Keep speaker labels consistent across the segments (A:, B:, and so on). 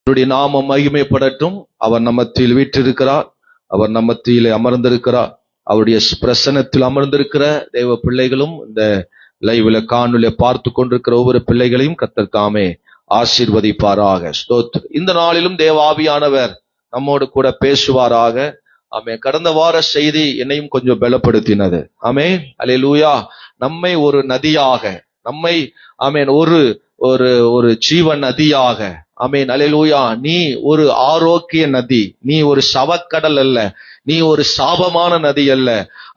A: அவருடைய நாமம் மகிமைப்படட்டும். அவர் நம்ம மத்தியில் வீற்றிருக்கிறார். அவர் நம்ம மத்தியிலே அமர்ந்திருக்கிறார். அவருடைய பிரசன்னத்தில் அமர்ந்திருக்கிற தேவ பிள்ளைகளும் இந்த லைவ்ல காணொலியை பார்த்து கொண்டிருக்கிற ஒவ்வொரு பிள்ளைகளையும் கர்த்தர் தாமே ஆசீர்வதிப்பாராக. ஸ்தோத்திரம். இந்த நாளிலும் தேவ ஆவியானவர் நம்மோடு கூட பேசுவாராக. ஆமென். கடந்த வார செய்தி என்னையும் கொஞ்சம் பலப்படுத்தினது. ஆமென். அல்லேலூயா. நம்மை ஒரு நதியாக, நம்மை ஆமென் ஒரு ஒரு ஒரு ஜீவ நதியாக, ஆமென், அல்லேலூயா. நீ ஒரு ஆரோக்கிய நதி, நீ ஒரு சவக்கடல் அல்ல, நீ ஒரு சாபமான நதி அல்ல.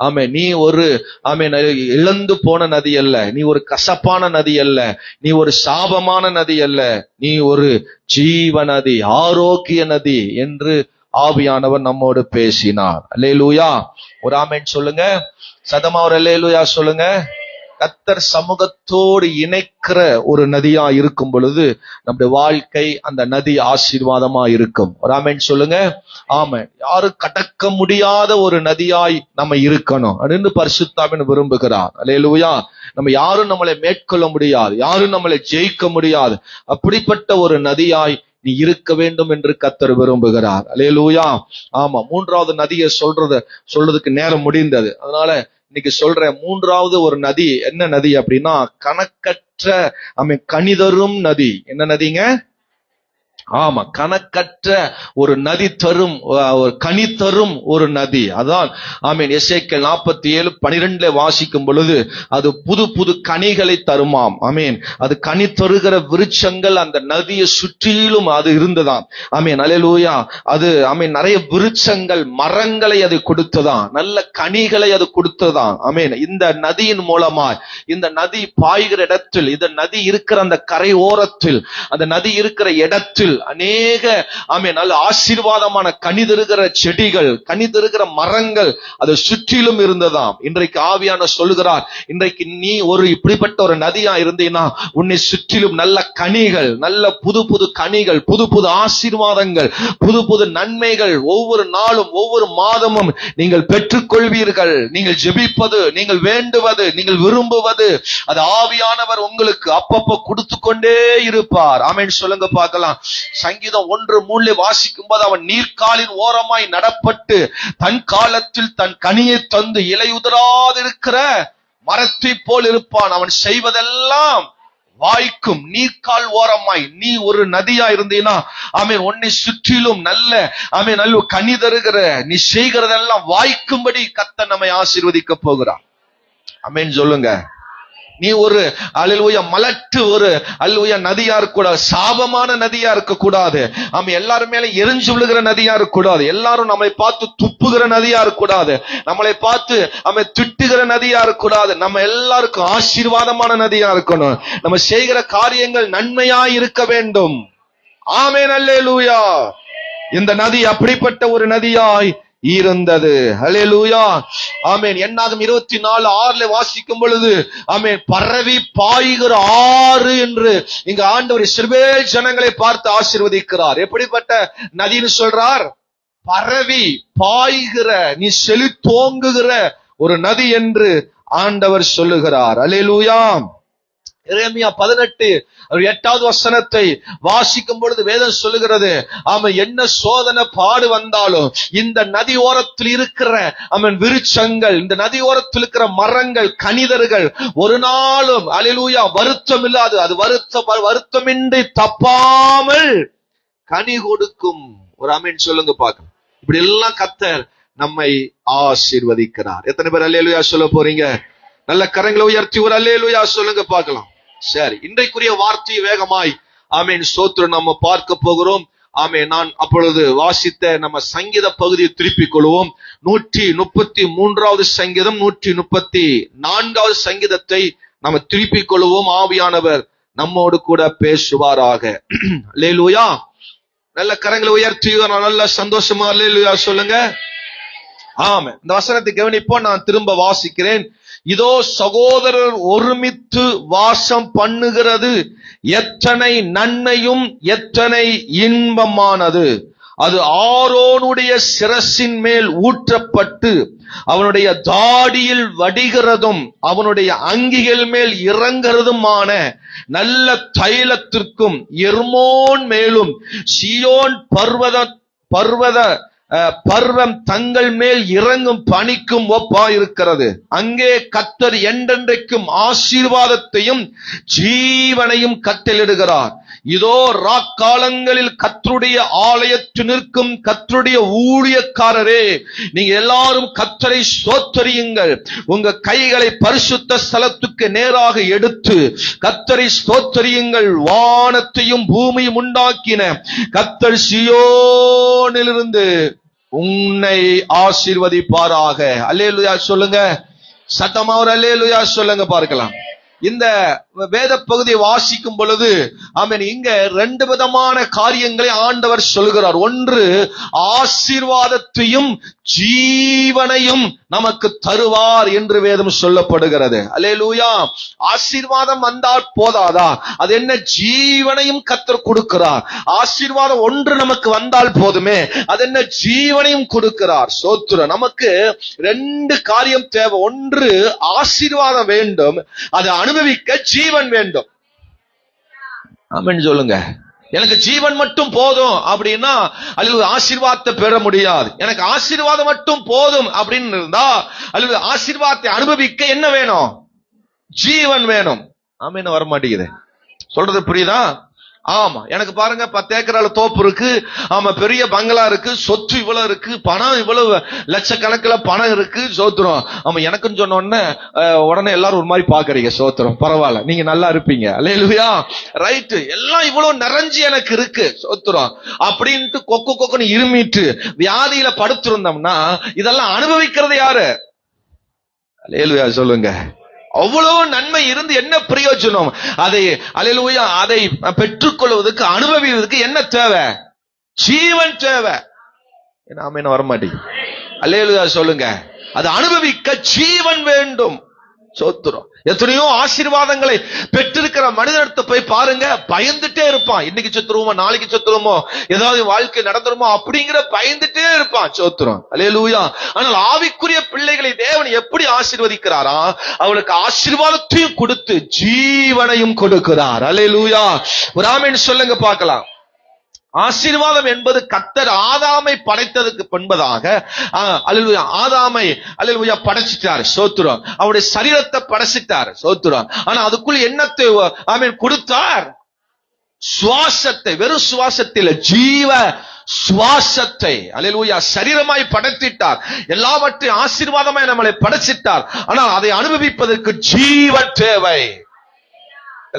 A: ஆமென். நீ ஒரு ஆமென் இழந்து போன நதி அல்ல, நீ ஒரு கசப்பான நதி அல்ல, நீ ஒரு சாபமான நதி அல்ல, நீ ஒரு ஜீவ நதி, ஆரோக்கிய நதி என்று ஆவியானவர் நம்மோடு பேசினார். அல்லேலூயா. ஒரு ஆமென் சொல்லுங்க. சதமா ஒரு அல்லேலூயா சொல்லுங்க. கர்த்தர் சமூகத்தோடு இணைக்கிற ஒரு நதியா இருக்கும் பொழுது நம்முடைய வாழ்க்கை அந்த நதி ஆசீர்வாதமா இருக்கும். ஒரு ஆமென் சொல்லுங்க. ஆமென். யாரும் கடக்க முடியாத ஒரு நதியாய் நம்ம இருக்கணும் அப்படின்னு பரிசுத்தாவின் விரும்புகிறார். அல்லேலூயா. நம்ம யாரும் நம்மளை மேற்கொள்ள முடியாது, யாரும் நம்மளை ஜெயிக்க முடியாது, அப்படிப்பட்ட ஒரு நதியாய் நீ இருக்க வேண்டும் என்று கர்த்தர் விரும்புகிறார். அல்லேலூயா. ஆமா, மூன்றாவது நதியை சொல்றதுக்கு நேரம் முடிந்தது. அதனால இன்னைக்கு சொல்றேன். மூன்றாவது ஒரு நதி என்ன நதி அப்படின்னா, கணக்கற்ற கனிதரும் நதி. என்ன நதிங்க? ஆமா, கணக்கற்ற ஒரு நதி தரும், ஒரு கனி தரும் ஒரு நதி. அதான் ஆமென். எசேக்கியேல் 47:12 வாசிக்கும் பொழுது அது புது புது கனிகளை தருமாம். ஆமென். அது கனி தருகிற விருட்சங்கள் அந்த நதியை சுற்றிலும் அது இருந்ததாம். ஆமென். அல்லேலூயா. அது ஆமென் நிறைய விருட்சங்கள், மரங்களை அது கொடுத்ததாம், நல்ல கனிகளை அது கொடுத்ததாம். ஆமென். இந்த நதியின் மூலமாய், இந்த நதி பாய்கிற இடத்தில், இந்த நதி இருக்கிற அந்த கரை ஓரத்தில், அந்த நதி இருக்கிற இடத்தில் அநேக ஆமென் நல்ல ஆசீர்வாதமான கனி தருகிற செடிகள், கனி தருகிற மரங்கள் அது சுற்றிலும் இருந்ததாம். இன்றைக்கு ஆவியான சொல்லுகிறார், இன்றைக்கு நீ ஒரு இப்படிப்பட்ட ஒரு நதியா இருந்தீன்னா உன்னை சுற்றிலும் நல்ல கனிகள், நல்ல புது புது கனிகள், புது புது ஆசீர்வாதங்கள், புது புது நன்மைகள் ஒவ்வொரு நாளும் ஒவ்வொரு மாதமும் நீங்கள் பெற்றுக்கொள்வீர்கள். நீங்கள் ஜெபிப்பது, நீங்கள் வேண்டுவது, நீங்கள் விரும்புவது, அது ஆவியானவர் உங்களுக்கு அப்பப்போ கொடுத்து கொண்டே இருப்பார். ஆமென் சொல்லுங்க பார்க்கலாம். சங்கீதம் 1:3 வாசிக்கும் போது, அவன் நீர்க்காலின் ஓரமாய் நடப்பட்டு தன் காலத்தில் தன் கனியை தந்து இலையுதிராதிருக்கிற மரத்தை போல் இருப்பான். அவன் செய்வதெல்லாம் வாய்க்கும். நீர்க்கால் ஓரமாய் நீ ஒரு நதியா இருந்தீனா ஆமென், உன்னை சுற்றிலும் நல்ல ஆமென் நல்ல கனி தருகிற, நீ செய்கிறதெல்லாம் வாய்க்கும்படி கர்த்தர் நம்மை ஆசீர்வதிக்க போகிறார். ஆமென் சொல்லுங்க. நீ ஒரு அல்லேலூயா மலட்டு ஒரு அல்லேலூயா நதியா இருக்க கூடாது, சாபமான நதியா இருக்க கூடாது. ஆமா, எல்லாரும் மேல எரிஞ்சு விழுகிற நதியா இருக்க கூடாது, எல்லாரும் நம்மளை பார்த்து துப்புகிற நதியா இருக்க கூடாது, நம்மளை பார்த்து நம்ம திட்டுகிற நதியா இருக்க கூடாது. நம்ம எல்லாருக்கும் ஆசீர்வாதமான நதியா இருக்கணும். நம்ம செய்கிற காரியங்கள் நன்மையாய் இருக்க வேண்டும். ஆமென் அல்லேலூயா. இந்த நதி அப்படிப்பட்ட ஒரு நதியாய் இருந்தது. அல்லேலூயா. ஆமென். என்னாகும் 24:6 வாசிக்கும் பொழுது ஆமென், பரவி பாய்கிற ஆறு என்று இங்க ஆண்டவர் இஸ்ரவேல் ஜனங்களை பார்த்து ஆசீர்வதிக்கிறார். எப்படிப்பட்ட நதின்னு சொல்றார்? பரவி பாய்கிற, நீ செழித்தோங்குகிற ஒரு நதி என்று ஆண்டவர் சொல்லுகிறார். அல்லேலூயா. எரேமியா 18:8 வசனத்தை வாசிக்கும் பொழுது வேதம் சொல்லுகிறது, அவன் என்ன சோதனை பாடு வந்தாலும் இந்த நதி ஓரத்தில் இருக்கிற அவன் விருட்சங்கள், இந்த நதி ஓரத்தில் இருக்கிற மரங்கள், கனிதர்கள் ஒரு நாளும் அல்லேலூயா வருத்தம் இல்லாது, அது வருத்தமின்றி தப்பாமல் கனி கொடுக்கும். ஒரு ஆமென் சொல்லுங்க பார்க்கலாம். இப்படி எல்லாம் கர்த்தர் நம்மை ஆசீர்வதிக்கிறார். எத்தனை பேர் அல்லேலூயா சொல்ல போறீங்க? நல்ல கரங்களை உயர்த்தி ஒரு அல்லேலூயா சொல்லுங்க பார்க்கலாம். சரி, இன்றைக்குரிய வார்த்தையை வேகமாய் ஆமென் ஸ்தோத்திரம் நம்ம பார்க்க போகிறோம். ஆமென். நான் அப்பொழுது வாசித்த நம்ம சங்கீத பகுதியை திருப்பிக் கொள்வோம். 133வது சங்கீதம், 134வது சங்கீதத்தை நம்ம திருப்பிக் கொள்வோம். ஆவியானவர் நம்மோடு கூட பேசுவாராக. அல்லேலூயா. நல்ல கரங்களை உயர்த்தி நல்ல சந்தோஷமா அல்லேலூயா சொல்லுங்க. ஆமென். இந்த வசனத்தை கவனிப்போம். நான் திரும்ப வாசிக்கிறேன். இதோ சகோதரர் ஒருமித்து வாசம் பண்ணுகிறது எத்தனை நன்மையும் எத்தனை இன்பமானது. அது ஆரோனுடைய சிரசின் மேல் ஊற்றப்பட்டு அவனுடைய தாடியில் வடிகிறதும் அவனுடைய அங்கிகள் மேல் இறங்குறதுமான நல்ல தைலத்திற்கும் எர்மோன் மேலும் சீயோன் பர்வம் தங்கள் மேல் இறங்கும் பனிக்கும் ஒப்பாயிருக்கிறது. அங்கே கர்த்தர் என்றென்றைக்கும் ஆசீர்வாதத்தையும் ஜீவனையும் கட்டளையிடுகிறார். இதோ ராக்காலங்களில் கர்த்தருடைய ஆலயத்தில் நிற்கும் கர்த்தருடைய ஊழியக்காரரே, நீங்க எல்லாரும் கர்த்தரை ஸ்தோத்தரியுங்கள். உங்க கைகளை பரிசுத்த ஸ்தலத்துக்கு நேராக எடுத்து கர்த்தரை ஸ்தோத்தரியுங்கள். வானத்தையும் பூமியும் உண்டாக்கின கர்த்தர் சீயோனிலிருந்து உன்னை ஆசீர்வதிப்பாராக. அல்லேலூயா சொல்லுங்க. சத்தமா ஒரு அல்லேலூயா சொல்லுங்க பார்க்கலாம். இந்த வேத பகுதியை வாசிக்கும் பொழுது ஆமென், இங்க 2 விதமான காரியங்களை ஆண்டவர் சொல்கிறார். ஒன்று, ஆசீர்வாதத்தையும் ஜீவனையும் நமக்கு தருவார் என்று வேதம் சொல்லப்படுகிறது. அல்லேலூயா. ஆசீர்வாதம் வந்தால் போதாதா? அது என்ன? ஜீவனையும் கர்த்தர் கொடுக்கிறார். ஆசீர்வாதம் ஒன்று நமக்கு வந்தால் போதுமே, அது என்ன? ஜீவனையும் கொடுக்கிறார். சோத்திரம். நமக்கு 2 காரியம் தேவை. ஒன்று, ஆசீர்வாதம் வேண்டும், அதை அனுபவிக்க ஜீவன் வேண்டும். ஆமென் சொல்லுங்க. எனக்கு ஜீவன் மட்டும் போதும் அப்படின்னா அல்லது ஆசீர்வாதத்தை பெற முடியாது. எனக்கு ஆசீர்வாதம் மட்டும் போதும் அப்படின்னு இருந்தா அல்லது ஆசீர்வாதத்தை அனுபவிக்க என்ன வேணும்? ஜீவன் வேணும். ஆமென். வர மாட்டேங்குது. சொல்றது புரியுதா? ஆமா. எனக்கு பாருங்க 10 ஏக்கரால தோப்பு இருக்கு. ஆமா, பெரிய பங்களா இருக்கு, சொத்து இவ்வளவு இருக்கு, பணம் இவ்வளவு லட்சக்கணக்கில் பணம் இருக்கு. சோத்திரம். ஆமா, எனக்குன்னு சொன்ன உடனே எல்லாரும் ஒரு மாதிரி பாக்குறீங்க. சோத்திரம். பரவாயில்ல, நீங்க நல்லா இருப்பீங்க. அல்லேலூயா. ரைட். எல்லாம் இவ்வளவு நிறைஞ்சு எனக்கு இருக்கு. சோத்திரம். அப்படின்ட்டு கொக்குன்னு இருமிட்டு வியாதியில படுத்திருந்தோம்னா இதெல்லாம் அனுபவிக்கிறது யாரு? அல்லேலூயா சொல்லுங்க. அவ்வளவு நன்மை இருந்து என்ன பிரயோஜனம்? அதை அல்லேலூயா அதை பெற்றுக்கொள்வதற்கு அனுபவிப்பதற்கு என்ன தேவை? ஜீவன் தேவை. நாம என்ன வர மாட்டேங்குது. அல்லேலூயா சொல்லுங்க. அது அனுபவிக்க ஜீவன் வேண்டும். சோத்திரம். எத்தனையோ ஆசீர்வாதங்களை பெற்றிருக்கிற மனிதனத்தை போய் பாருங்க, பயந்துட்டே இருப்பான். இன்னைக்கு செத்துருவோமோ, நாளைக்கு செத்துருவோமோ, ஏதாவது வாழ்க்கை நடந்துருமோ அப்படிங்கிற பயந்துட்டே இருப்பான். சோத்திரம். அல்லேலூயா. ஆனால் ஆவிக்குரிய பிள்ளைகளை தேவன் எப்படி ஆசீர்வதிக்கிறாரா? அவளுக்கு ஆசீர்வாதத்தையும் கொடுத்து ஜீவனையும் கொடுக்கிறார். அல்லேலூயா. ஒரு ஆமென் சொல்லுங்க பார்க்கலாம். ஆசீர்வாதம் என்பது கர்த்தர் ஆதாமை படைத்ததுக்கு முன்பதாக அல்லேலூயா ஆதாமை அல்லேலூயா படைச்சிட்டார். சோத்திரம். அவருடைய சரீரத்தை படைச்சிட்டார். சோத்திரம். ஆனா அதுக்குள்ள என்னத்தை ஆமென் கொடுத்தார்? சுவாசத்தை. வெறும் சுவாசத்தில் ஜீவ சுவாசத்தை அல்லேலூயா சரீரமாய் படைத்திட்டார். எல்லாவற்றையும் ஆசீர்வாதமாய் நம்மளை படைச்சிட்டார். ஆனால் அதை அனுபவிப்பதற்கு ஜீவன் தேவை.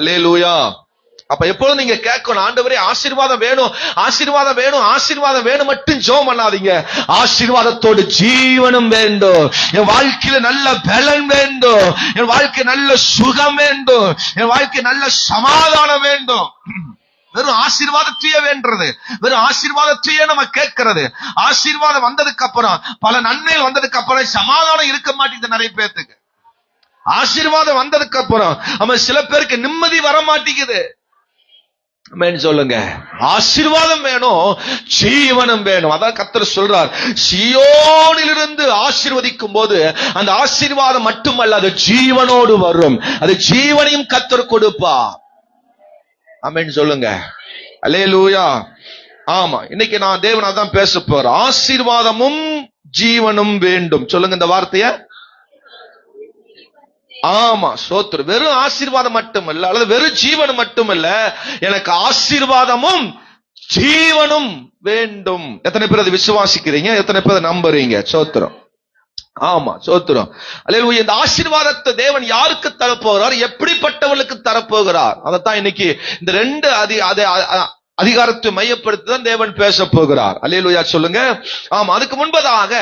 A: அல்லேலூயா. அப்ப எப்போதும் நீங்க கேட்கணும், ஆண்டவரே ஆசீர்வாதம் வேணும், ஆசீர்வாதம் வேணும், ஆசீர்வாதம் வேணும் மட்டும் ஜெபம் பண்ணாதீங்க. ஆசீர்வாதத்தோடு ஜீவனும் வேண்டும். என் வாழ்க்கையில நல்ல பலன் வேண்டும், என் வாழ்க்கை நல்ல சுகம் வேண்டும், என் வாழ்க்கை நல்ல சமாதானம் வேண்டும். வெறும் ஆசீர்வாதத்தையே வேண்டது, வெறும் ஆசீர்வாதத்தையே நம்ம கேட்கிறது. ஆசீர்வாதம் வந்ததுக்கு அப்புறம், பல நன்மைகள் வந்ததுக்கு அப்புறம் சமாதானம் இருக்க மாட்டேங்குது நிறைய பேருக்கு. ஆசீர்வாதம் வந்ததுக்கு அப்புறம் நம்ம சில பேருக்கு நிம்மதி வர மாட்டேங்குது. சொல்லுங்க. ஆசீர்வாதம் வேணும், ஜீவனம் வேணும். அதான் கர்த்தர் சொல்றார், சீயோனிலிருந்து ஆசீர்வதிக்கும் போது அந்த ஆசீர்வாதம் மட்டுமல்ல, அது ஜீவனோடு வரும். அது ஜீவனையும் கர்த்தர் கொடுப்பா. ஆமென் சொல்லுங்க. அல்லேலூயா. ஆமா, இன்னைக்கு நான் தேவனால தான் பேச போறேன். ஆசீர்வாதமும் ஜீவனும் வேண்டும். சொல்லுங்க இந்த வார்த்தைய. ஆமா, சோத்திரம். வெறும் ஆசீர்வாதம் மட்டுமல்ல, அல்லது வெறும் ஜீவனம் மட்டுமல்ல, எனக்கு ஆசீர்வாதமும் ஜீவனும் வேண்டும். எத்தனை பேர் அதை விசுவாசிக்கிறீங்க? எத்தனை பேர் நம்புறீங்க? சோத்திரம். ஆமா, சோத்திரம். அல்லேலூயா. இந்த ஆசீர்வாதத்தை தேவன் யாருக்கு தரப்போகிறார், எப்படிப்பட்டவர்களுக்கு தரப்போகிறார், அதைத்தான் இன்னைக்கு இந்த 2 அதிகாரத்தை மையப்படுத்தி தான் தேவன் பேச போகிறார். அல்லேலூயா சொல்லுங்க. ஆமா, அதுக்கு முன்பதாக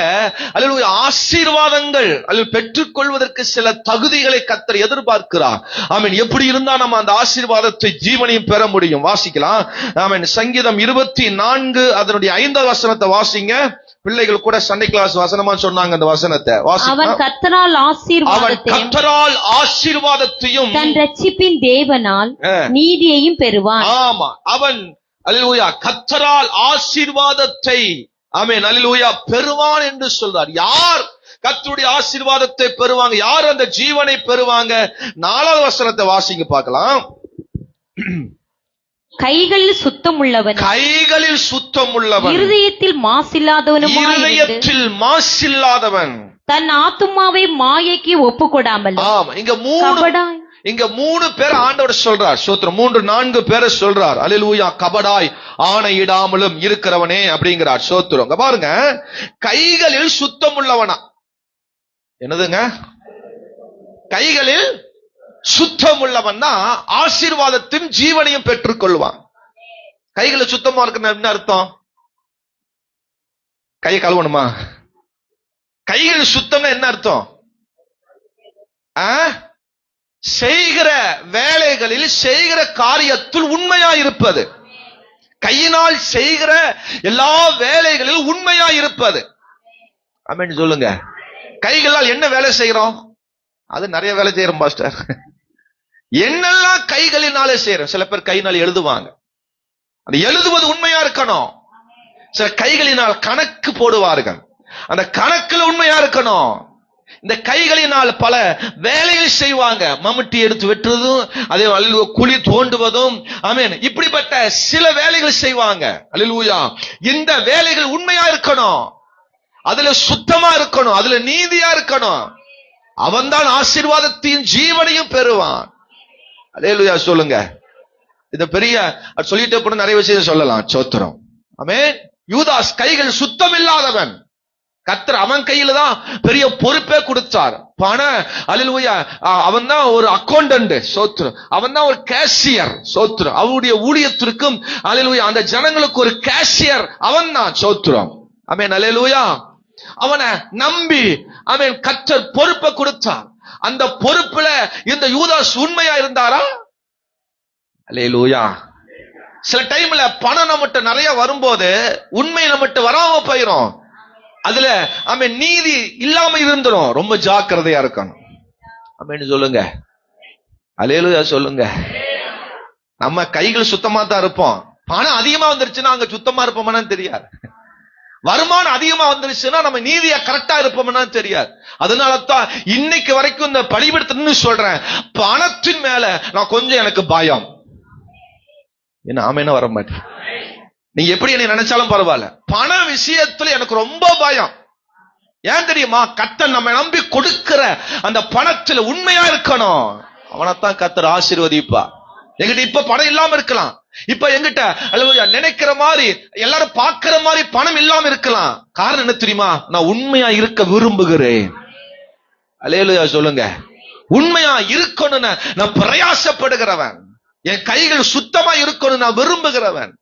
A: அல்லேலூயா ஆசீர்வாதங்கள் அல்லது பெற்றுக்கொள்வதற்கு சில தகுதிகளை கர்த்தர் எதிர்பார்க்கிறார். ஆமென். எப்படி இருந்தா நம்ம அந்த ஆசீர்வாதத்தை ஜீவனையும் பெற முடியும்? வாசிக்கலாம். ஆமென். சங்கீதம் 24 அதனுடைய 5வது வசனத்தை வாசிங்க. பிள்ளைகள் கூட சண்டே கிளாஸ் வசனமா சொன்னாங்க அந்த வசனத்தை.
B: அவன் கர்த்தரால் ஆசீர்வாதத்தையும்
A: தன் இரட்சிப்பின் தேவனால்
B: நீதியையும் பெறுவான்.
A: ஆமா, அவன் அல்லேலூயா, கர்த்தரால் ஆசீர்வாதத்தை ஆமென் அல்லேலூயா பெறுவான் என்று சொல்றார். யார் கர்த்தருடைய ஆசீர்வாதத்தை பெறுவாங்க? யார் அந்த ஜீவனை பெறுவாங்க? 4வது வசனத்தை வாசிங்க பார்க்கலாம்.
B: கைகளில் சுத்தம் உள்ளவன்,
A: கைகளில் சுத்தம் உள்ளவன்,
B: இருதயத்தில்
A: மாசில்லாதவன்,
B: தன் ஆத்துமாவை மாயைக்கு ஒப்புக்கொடாமல்.
A: ஆமா, இங்க 3 பேர் ஆண்டவர் சொல்றார். சோத்திரம். 3-4 பேரை சொல்றார். அல்லேலூயா. கபடாய் ஆணையிடாமலும் இருக்கிறவனே அப்படிங்கிறார். சோத்திரம். பாருங்க, கைகளில் சுத்தம் உள்ளவனா. என்னதுங்க? கைகளில் சுத்தம் உள்ளவன் தான் ஆசீர்வாதத்தின் ஜீவனையும் பெற்றுக் கொள்வான். கைகளில் சுத்தமா இருக்கு என்ன அர்த்தம்? கையை கழுவணுமா? கைகளில் சுத்தம்னா என்ன அர்த்தம்? செய்கிற வேலைகளில், செய்கிற காரியத்தில் உண்மையா இருப்பது. கையினால் செய்கிற எல்லா வேலைகளில் உண்மையா இருப்பது. ஆமென் சொல்லுங்க. கைகளால் என்ன வேலை செய்யறோம்? அது நிறைய வேலை செய்யறோம் பாஸ்டர். என்னெல்லாம் கைகளினாலே செய்யறோம்? சில பேர் கையினால் எழுதுவாங்க. அந்த எழுதுவது உண்மையா இருக்கணும். சில கைகளினால் கணக்கு போடுவார்கள். அந்த கணக்குல உண்மையா இருக்கணும். இந்த கைகளினால் பல வேலைகள் செய்வாங்க. மம்முட்டி எடுத்து வெட்டுறதும், அதே குழி தோண்டுவதும், ஆமென், இப்படிப்பட்ட சில வேலைகள் செய்வாங்க. அல்லேலூயா. இந்த வேலைகள் உண்மையா இருக்கணும். அதுல சுத்தமா இருக்கணும். அதுல நீதியா இருக்கணும். அவன்தான் ஆசீர்வாதத்தையும் ஜீவனையும் பெறுவான். அல்லேலூயா சொல்லுங்க. இத பெரிய சொல்லிட்டே போன நிறைய விஷயம் சொல்லலாம். சோத்திரம். ஆமென். யூதாஸ் கைகள் சுத்தம் இல்லாதவன். கர்த்தர் அவன் கையில தான் பெரிய பொறுப்பே கொடுத்தார். பண அல்லேலூயா, அவன் தான் ஒரு அக்கௌண்டன்ட். சோத்திரம். அவன் தான் ஒரு கேஷியர். சோத்திரம். அவருடைய ஊழியத்திற்கும் அல்லேலூயா அந்த ஜனங்களுக்கு ஒரு கேஷியர் அவன் தான். சோத்திரம். ஆமென் அல்லேலூயா. அவனை நம்பி அவன் கர்த்தர் பொறுப்பை கொடுத்தார். அந்த பொறுப்புல இந்த யூதாஸ் உண்மையா இருந்தாரா? அல்லேலூயா. சில டைம்ல பணம் நம்மகிட்ட நிறைய வரும்போது உண்மை நம்மகிட்ட வராம போயிரும். அதுல அவன் நீதி இல்லாம இருந்துரும். ரொம்ப ஜாக்கிரதையா இருக்கணும். அப்படின்னு சொல்லுங்க. அல்லேலூயா சொல்லுங்க. நம்ம கைகள் சுத்தமா தான் இருப்போம். பணம் அதிகமா வந்துருச்சுன்னா அங்க சுத்தமா இருப்போம்னு தெரியாது. வருமானம் அதிகமா வந்துருச்சுன்னா நம்ம நீதியா கரெக்டா இருப்போம்னா தெரியாது. அதனாலதான் இன்னைக்கு வரைக்கும் இந்த பலிபீடத்துன்னு சொல்றேன், பணத்தின் மேல நான் கொஞ்சம் எனக்கு பயம். என்ன ஆமேன்னு வர மாட்டேன். நீங்க எப்படி என்னை நினைச்சாலும் பரவாயில்ல, பண விஷயத்துல எனக்கு ரொம்ப பயம். ஏன் தெரியுமா? கர்த்தர் நம்ம நம்பி கொடுக்கிற அந்த பணத்துல உண்மையா இருக்கணும். அவனைத்தான் கர்த்தர் ஆசீர்வதிப்பா. எங்கிட்ட இப்ப பணம் இல்லாம இருக்கலாம். இப்ப எங்கிட்ட நினைக்கிற மாதிரி எல்லாரும் பாக்குற மாதிரி பணம் இல்லாம இருக்கலாம். காரணம் என்ன தெரியுமா? நான் உண்மையா இருக்க விரும்புகிறேன். அல்லேலூயா சொல்லுங்க. உண்மையா இருக்கணும்னு நான் பிரயாசப்படுகிறவன். என் கைகள் சுத்தமா இருக்கணும் நான் விரும்புகிறவன்.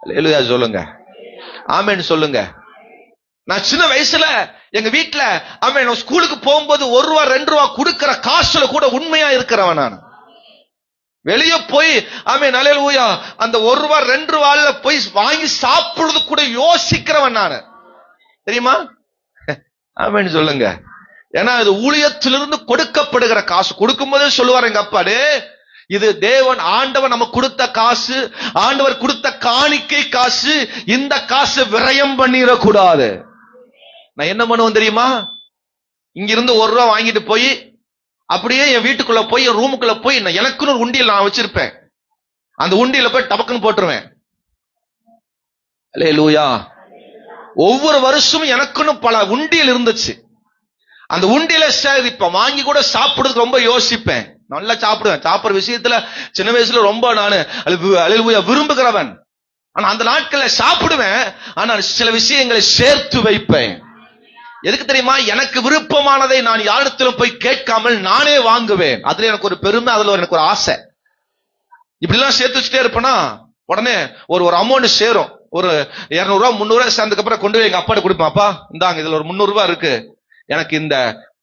A: அல்லேலூயா சொல்லுங்க. ஆமென் சொல்லுங்க. நான் சின்ன வயசுல எங்க வீட்டுல ஆமென் ஸ்கூலுக்கு போகும்போது 1 ரூபா 2 ரூபா கொடுக்கிற காசுல கூட உண்மையா இருக்கிறவன் நான். வெளியே போய் ஆமென் அல்லேலூயா அந்த 1 ரூபா 2 ரூபால போய் வாங்கி சாப்பிடுறது கூட யோசிக்கிறவன் நானு. தெரியுமா? ஆமென் சொல்லுங்க. ஏன்னா இது ஊழியத்திலிருந்து கொடுக்கப்படுகிற காசு. கொடுக்கும் போதே சொல்லுவார் எங்க அப்பாடு, இது தேவன் ஆண்டவர் நமக்கு கொடுத்த காசு, ஆண்டவர் கொடுத்த காணிக்கை காசு. இந்த காசு விரயம் பண்ணிடக்கூடாது. நான் என்ன பண்ணுவேன் தெரியுமா? இங்கிருந்து 1 ரூபா வாங்கிட்டு போய் அப்படியே என் வீட்டுக்குள்ள போய் என் ரூமுக்குள்ள போய் எனக்குன்னு ஒரு உண்டியல் நான் வச்சிருப்பேன். அந்த உண்டியல போய் டபக்குன்னு போட்டுருவேன். அல்லேலூயா. ஒவ்வொரு வருஷமும் எனக்குன்னு பல உண்டியல் இருந்துச்சு. அந்த உண்டியல சேகரிப்பேன். வாங்கி கூட சாப்பிடுறதுக்கு ரொம்ப யோசிப்பேன். நல்லா சாப்பிடுவேன். சாப்பிடுற விஷயத்துல சின்ன வயசுல ரொம்ப நானு அல்லேலூயா விரும்புகிறவன். ஆனா அந்த நாட்கள்ல சாப்பிடுவேன். ஆனால் சில விஷயங்களை சேர்த்து வைப்பேன். எதுக்கு தெரியுமா? எனக்கு விருப்பமானதை நான் யாரிடத்திலும் போய் கேட்காமல் நானே வாங்குவேன். அதுல எனக்கு ஒரு பெருமை, அதுல எனக்கு ஒரு ஆசை. இப்படி எல்லாம் சேர்த்து வச்சுட்டே இருப்பேனா உடனே ஒரு அமௌண்ட் சேரும். ஒரு 200 ரூபா 300 ரூபாய் சேர்ந்ததுக்கு அப்புறம் கொண்டு போய் எங்க அப்பாட்ட கொடுப்பேன். அப்பா இந்தாங்க, இதுல ஒரு 300 ரூபாய் இருக்கு, எனக்கு இந்த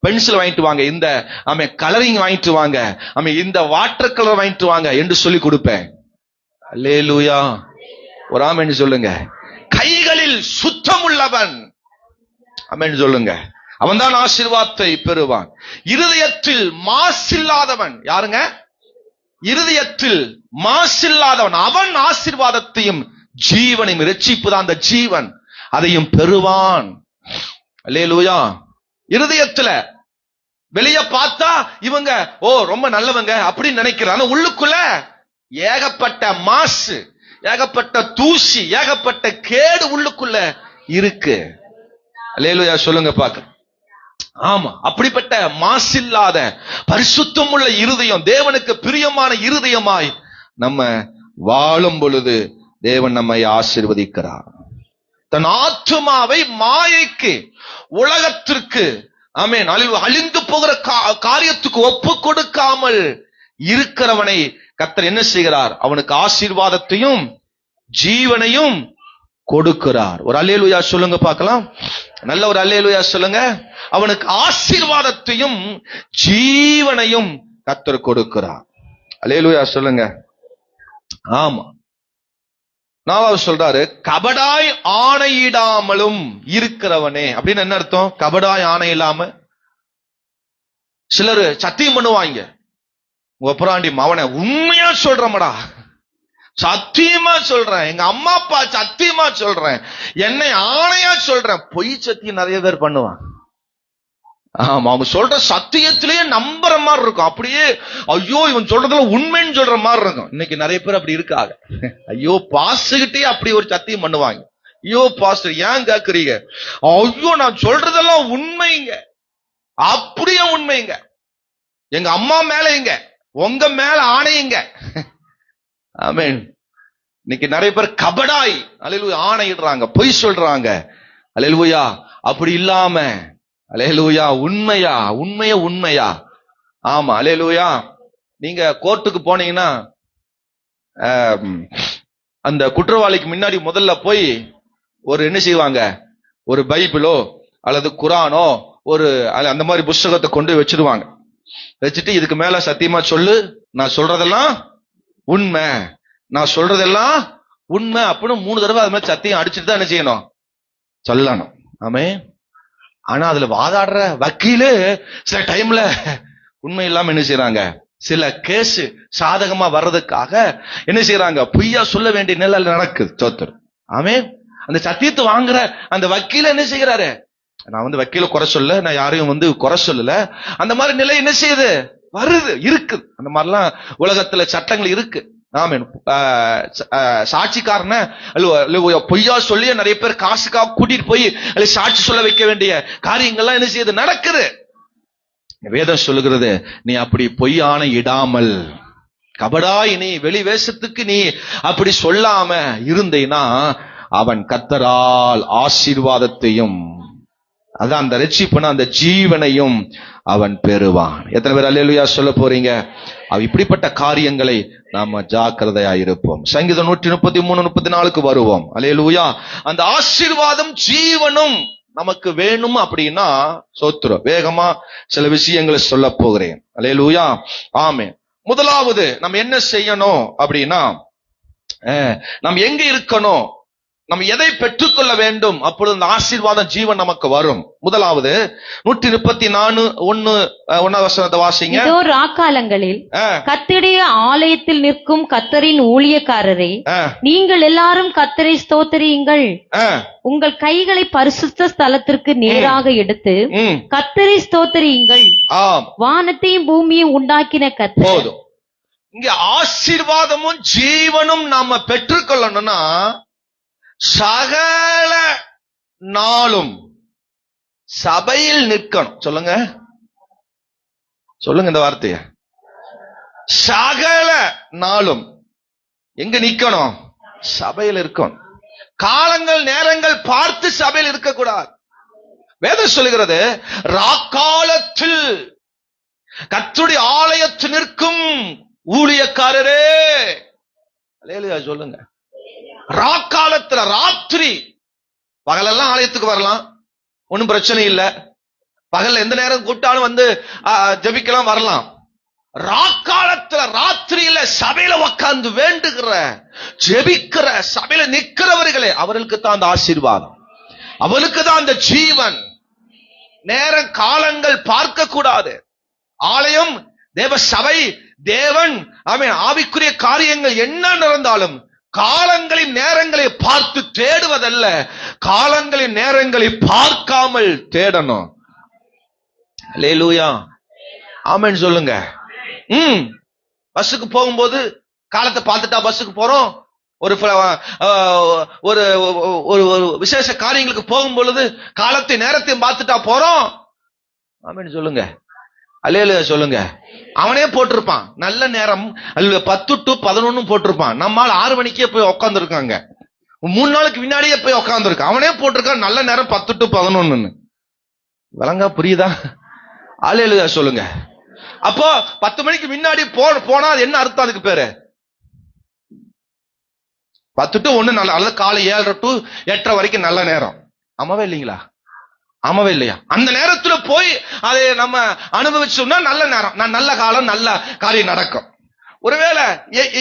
A: பென்சில் வாங்கிட்டு வாங்க, இந்த கலரிங் வாங்கிட்டு வாங்க, இந்த வாட்டர் கலர் வாங்கிட்டு வாங்க என்று சொல்லி கொடுப்பேன். அல்லேலூயா. ஒரு ஆமென் சொல்லுங்க. கைகளில் சுத்தம் உள்ளவன் ஆமென் சொல்லுங்க. அவன் தான் ஆசீர்வாதத்தை பெறுவான். இருதயத்தில் மாசில்லாதவன் யாருங்க? இருதயத்தில் மாசில்லாதவன் அவன் ஆசீர்வாதத்தையும் ஜீவனையும், ரட்சிப்பு தான் அந்த ஜீவன், அதையும் பெறுவான். அல்லேலூயா. இருதயத்துல வெளிய பார்த்தா இவங்க ரொம்ப நல்லவங்க அப்படின்னு நினைக்கிறாங்க, உள்ளுக்குள்ள ஏகப்பட்ட மாசு, ஏகப்பட்ட தூசி, ஏகப்பட்ட கேடு உள்ளுக்குள்ள இருக்கு. அல்லேலூயா சொல்லுங்க பாக்க. ஆமா, அப்படிப்பட்ட மாசில்லாத பரிசுத்தம் உள்ள இருதயம், தேவனுக்கு பிரியமான இருதயமாய் நம்ம வாழும் பொழுது தேவன் நம்மை ஆசீர்வதிக்கிறார். தன் ஆத்துமாவை மாயைக்கு, உலகத்திற்கு, ஆமென், அழிந்து போகிற காரியத்துக்கு ஒப்பு கொடுக்காமல் இருக்கிறவனை கர்த்தர் என்ன செய்கிறார்? அவனுக்கு ஆசீர்வாதத்தையும் ஜீவனையும் கொடுக்கிறார். ஒரு அல்லேலூயா சொல்லுங்க பார்க்கலாம். நல்ல ஒரு அல்லேலூயா சொல்லுங்க. அவனுக்கு ஆசீர்வாதத்தையும் ஜீவனையும் கர்த்தர் கொடுக்கிறார். அல்லேலூயா சொல்லுங்க. ஆமா. நாலாவது சொல்றாரு, கபடாய் ஆணையிடாமலும் இருக்கிறவனே. அப்படின்னு என்ன அர்த்தம்? கபடாய் ஆணை இல்லாம சிலர் சத்தியம் பண்ணுவாங்க. ஒப்பராண்டி அவனை உண்மையா சொல்றமடா, சத்தியமா சொல்றேன், எங்க அம்மா அப்பா சத்தியமா சொல்றேன், என்னை ஆணையா சொல்றேன். பொய் சத்தியம் நிறைய பேர் பண்ணுவான். ஆமா, அவங்க சொல்ற சத்தியத்திலேயே நம்புற மாதிரி இருக்கும். அப்படியே ஐயோ இவன் சொல்றதுல உண்மைன்னு சொல்ற மாதிரி இருக்கும். இன்னைக்கு நிறைய பேர் அப்படி இருக்காங்க. ஐயோ பாஸ்டர்கிட்டே அப்படி ஒரு சத்தியம் பண்ணுவாங்க. ஐயோ பாஸ்டர் ஏன் கேக்குறீங்க? ஐயோ நான் சொல்றதெல்லாம் உண்மைங்க, அப்படியே உண்மைங்க, எங்க அம்மா மேல இங்க, உங்க மேல ஆணையுங்க. ஆமென். இன்னைக்கு நிறைய பேர் கபடாய் அல்லேலூயா ஆணையிடுறாங்க, பொய் சொல்றாங்க. அல்லேலூயா. அப்படி இல்லாம அல்லேலூயா உண்மையா, உண்மையா. ஆமா, அல்லேலூயா. நீங்க கோர்ட்டுக்கு போனீங்கன்னா அந்த குற்றவாளிக்கு முன்னாடி முதல்ல போய் ஒரு என்ன செய்வாங்க, ஒரு பைபிளோ அல்லது குரானோ ஒரு அந்த மாதிரி புஸ்தகத்தை கொண்டு வச்சிருவாங்க. வச்சுட்டு இதுக்கு மேல சத்தியமா சொல்லு, நான் சொல்றதெல்லாம் உண்மை, நான் சொல்றதெல்லாம் உண்மை அப்படின்னு 3 தடவை அது மாதிரி சத்தியம் அடிச்சுட்டு தான் என்ன செய்யணும், சொல்லணும். ஆமே. ஆனா அதுல வாதாடுற வக்கீலு சில டைம்ல உண்மை இல்லாம என்ன செய்யறாங்க, சில கேஸ் சாதகமா வர்றதுக்காக என்ன செய்யறாங்க, பொய்யா சொல்ல வேண்டிய நிலை நடக்குது. சோத்தர். ஆமே. அந்த சத்தியத்தை வாங்குற அந்த வக்கீல என்ன செய்யறாரு, நான் வக்கீல குறை சொல்ல, நான் யாரையும் குறை சொல்லல, அந்த மாதிரி நிலை என்ன செய்யுது, வருது, இருக்கு. அந்த மாதிரிலாம் உலகத்துல சட்டங்கள் இருக்கு. ஆமென். சாட்சிக்காரன பொய்யா சொல்லி நிறைய பேர் காசுக்காக கூட்டிட்டு போய் சாட்சி சொல்ல வைக்க வேண்டிய காரியங்கள்லாம் என்ன செய்யுது, நடக்குது. வேதம் சொல்லுகிறது, நீ அப்படி பொய்யான இடாமல், கபடாய் நீ வெளி வேஷத்துக்கு நீ அப்படி சொல்லாம இருந்தீனா அவன் கர்த்தரால் ஆசீர்வாதத்தையும், அதான் அந்த ரட்சிப்புனா அந்த ஜீவனையும் அவன் பெறுவான். எத்தனை பேர் அல்லேலூயா சொல்ல போறீங்க? இப்படிப்பட்ட காரியங்களை நாம ஜாக்கிரதையா இருப்போம். சங்கீதம் 133-34 வருவோம். அல்லேலூயா. அந்த ஆசீர்வாதம் ஜீவனும் நமக்கு வேணும் அப்படின்னா சோத்திரம். வேகமா சில விஷயங்களை சொல்ல போகிறேன். அல்லேலூயா. ஆமென். முதலாவது நம்ம என்ன செய்யணும் அப்படின்னா, நம்ம எங்க இருக்கணும், நம்ம எதை பெற்றுக்கொள்ள வேண்டும், அப்பொழுது அந்த ஆசீர்வாதம் ஜீவன் நமக்கு வரும். முதலாவது 134:1 வாசிங்க.
B: இதோ ராக்காலங்களில் கர்த்தருடைய ஆலயத்தில் நிற்கும் கர்த்தரின் ஊழியக்காரரே, நீங்கள் எல்லாரும் கர்த்தரை ஸ்தோத்திரியுங்கள். உங்கள் கைகளை பரிசுத்த ஸ்தலத்திற்கு நேராக எடுத்து கர்த்தரை ஸ்தோத்திரியுங்கள். வானத்தையும் பூமியையும் உண்டாக்கின கர்த்தர்.
A: போதும். இங்க ஆசீர்வாதமும் ஜீவனும் நாம பெற்றுக்கொள்ளணும்னா சகல நாளும் சபையில் நிற்கணும். சொல்லுங்க, சொல்லுங்க இந்த வார்த்தைய. சகல நாளும் எங்க நிக்கணும், சபையில் இருக்கணும். காலங்கள் நேரங்கள் பார்த்து சபையில் இருக்கக்கூடாது. வேதம் சொல்லுகிறது, ராக்காலத்தில் கர்த்தருடைய ஆலயத்தில் நிற்கும் ஊழியக்காரரே. அல்லேலூயா சொல்லுங்க. ராக்காலத்துல, ராத்திரி, பகலெல்லாம் ஆலயத்துக்கு வரலாம், ஒன்னும் பிரச்சனை இல்ல. பகல்ல எந்த நேரம் கூப்பிட்டாலும் ஜெபிக்கலாம், வரலாம். ராக்காலத்துல, ராத்திரியில சபையில உட்கார்ந்து வேண்டுகிற, ஜெபிக்கிற, சபையில நிக்கிறவர்களே, அவர்களுக்கு தான் அந்த ஆசீர்வாதம், அவளுக்கு தான் அந்த ஜீவன். நேர காலங்கள் பார்க்க கூடாது. ஆலயம், தேவ சபை தேவன் ஆவிக்குரிய காரியங்கள் என்ன நடந்தாலும் காலங்களின் நேரங்களை பார்த்து தேடுவதல்ல, காலங்களின் நேரங்களை பார்க்காமல் தேடணும். அல்லேலூயா, ஆமென் சொல்லுங்க. பஸ்ஸுக்கு போகும்போது காலத்தை பார்த்துட்டா பஸ்ஸுக்கு போறோம். ஒரு விசேஷ காரியங்களுக்கு போகும் பொழுது காலத்தை நேரத்தையும் பார்த்துட்டா போறோம். ஆமென் சொல்லுங்க. அல்லேலூயா சொல்லுங்க. அவனே போட்டிருப்பான் நல்ல நேரம் 10 to 11 போட்டிருப்பான். நம்மால் 6 மணிக்கே போய் உட்கார்ந்து இருக்காங்க. 3 நாளுக்கு முன்னாடியே போய் உட்கார்ந்து இருக்கான். அவனே போட்டிருக்கான் நல்ல நேரம் 10 to 11. விளங்கா புரியுதா? அல்லேலூயா சொல்லுங்க. அப்போ 10 மணிக்கு முன்னாடி போனா என்ன அர்த்தம்? அதுக்கு பேரு 10 to 1 நல்ல, அல்லது காலை 7:30 to 8:30 வரைக்கும் நல்ல நேரம். ஆமாவே இல்லைங்களா? ஆமாவே இல்லையா? அந்த நேரத்துல போய் அதை நம்ம அனுபவிச்சோம்னா நல்ல நேரம், நல்ல காலம், நல்ல காரியம் நடக்கும். ஒருவேளை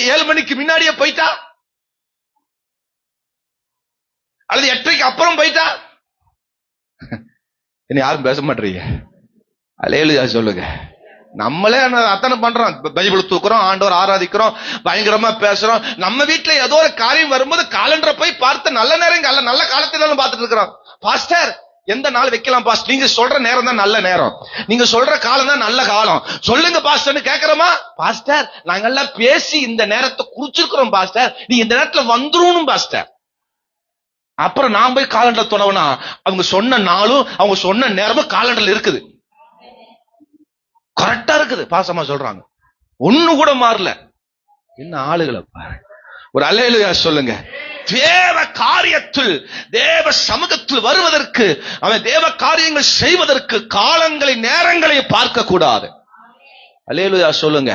A: 7 மணிக்கு முன்னாடியே போயிட்டா, அல்லது 8:30க்கு அப்புறம் போயிட்டா, என்ன யாரும் பேச மாட்டீங்க. அல்லேலூயா சொல்லுங்க. நம்மளே அத்தனை பண்றோம், பைபிள் தூக்குறோம், ஆண்டவர் ஆராதிக்கிறோம், பயங்கரமா பேசுறோம். நம்ம வீட்டுல ஏதோ ஒரு காரியம் வரும்போது காலண்டரை போய் பார்த்து நல்ல நேரம் நல்ல காலத்துல பார்த்துட்டு இருக்கிறோம். பாஸ்டர் எந்த நாள் வைக்கலாம் பாஸ்டர்? நீங்க சொல்ற நேரம் தான் நல்ல நேரம், நீங்க சொல்ற காலம் தான் நல்ல காலம், சொல்லுங்க பாஸ்டர்னு கேக்குறோமா? பாஸ்டர் நாங்கெல்லாம் பேசி இந்த நேரத்தை குறிச்சிருக்கிறோம் பாஸ்டர், நீ இந்த நேரத்துல வந்துரும் பாஸ்டர். அப்புறம் நான் போய் காலண்டர் தொடவனா அவங்க சொன்ன நாளும் அவங்க சொன்ன நேரமும் காலண்டர்ல இருக்குது, கரெக்டா இருக்குது. பாசமா சொல்றாங்க, ஒண்ணு கூட மாறல. என்ன ஆளுகளை பாரு. ஒரு அல்லேலூயா சொல்லுங்க. தேவ காரியத்தில், தேவ சமூகத்தில் வருவதற்கு, அவன் தேவ காரியங்கள் செய்வதற்கு காலங்களை நேரங்களை பார்க்க கூடாது. அல்லேலூயா சொல்லுங்க.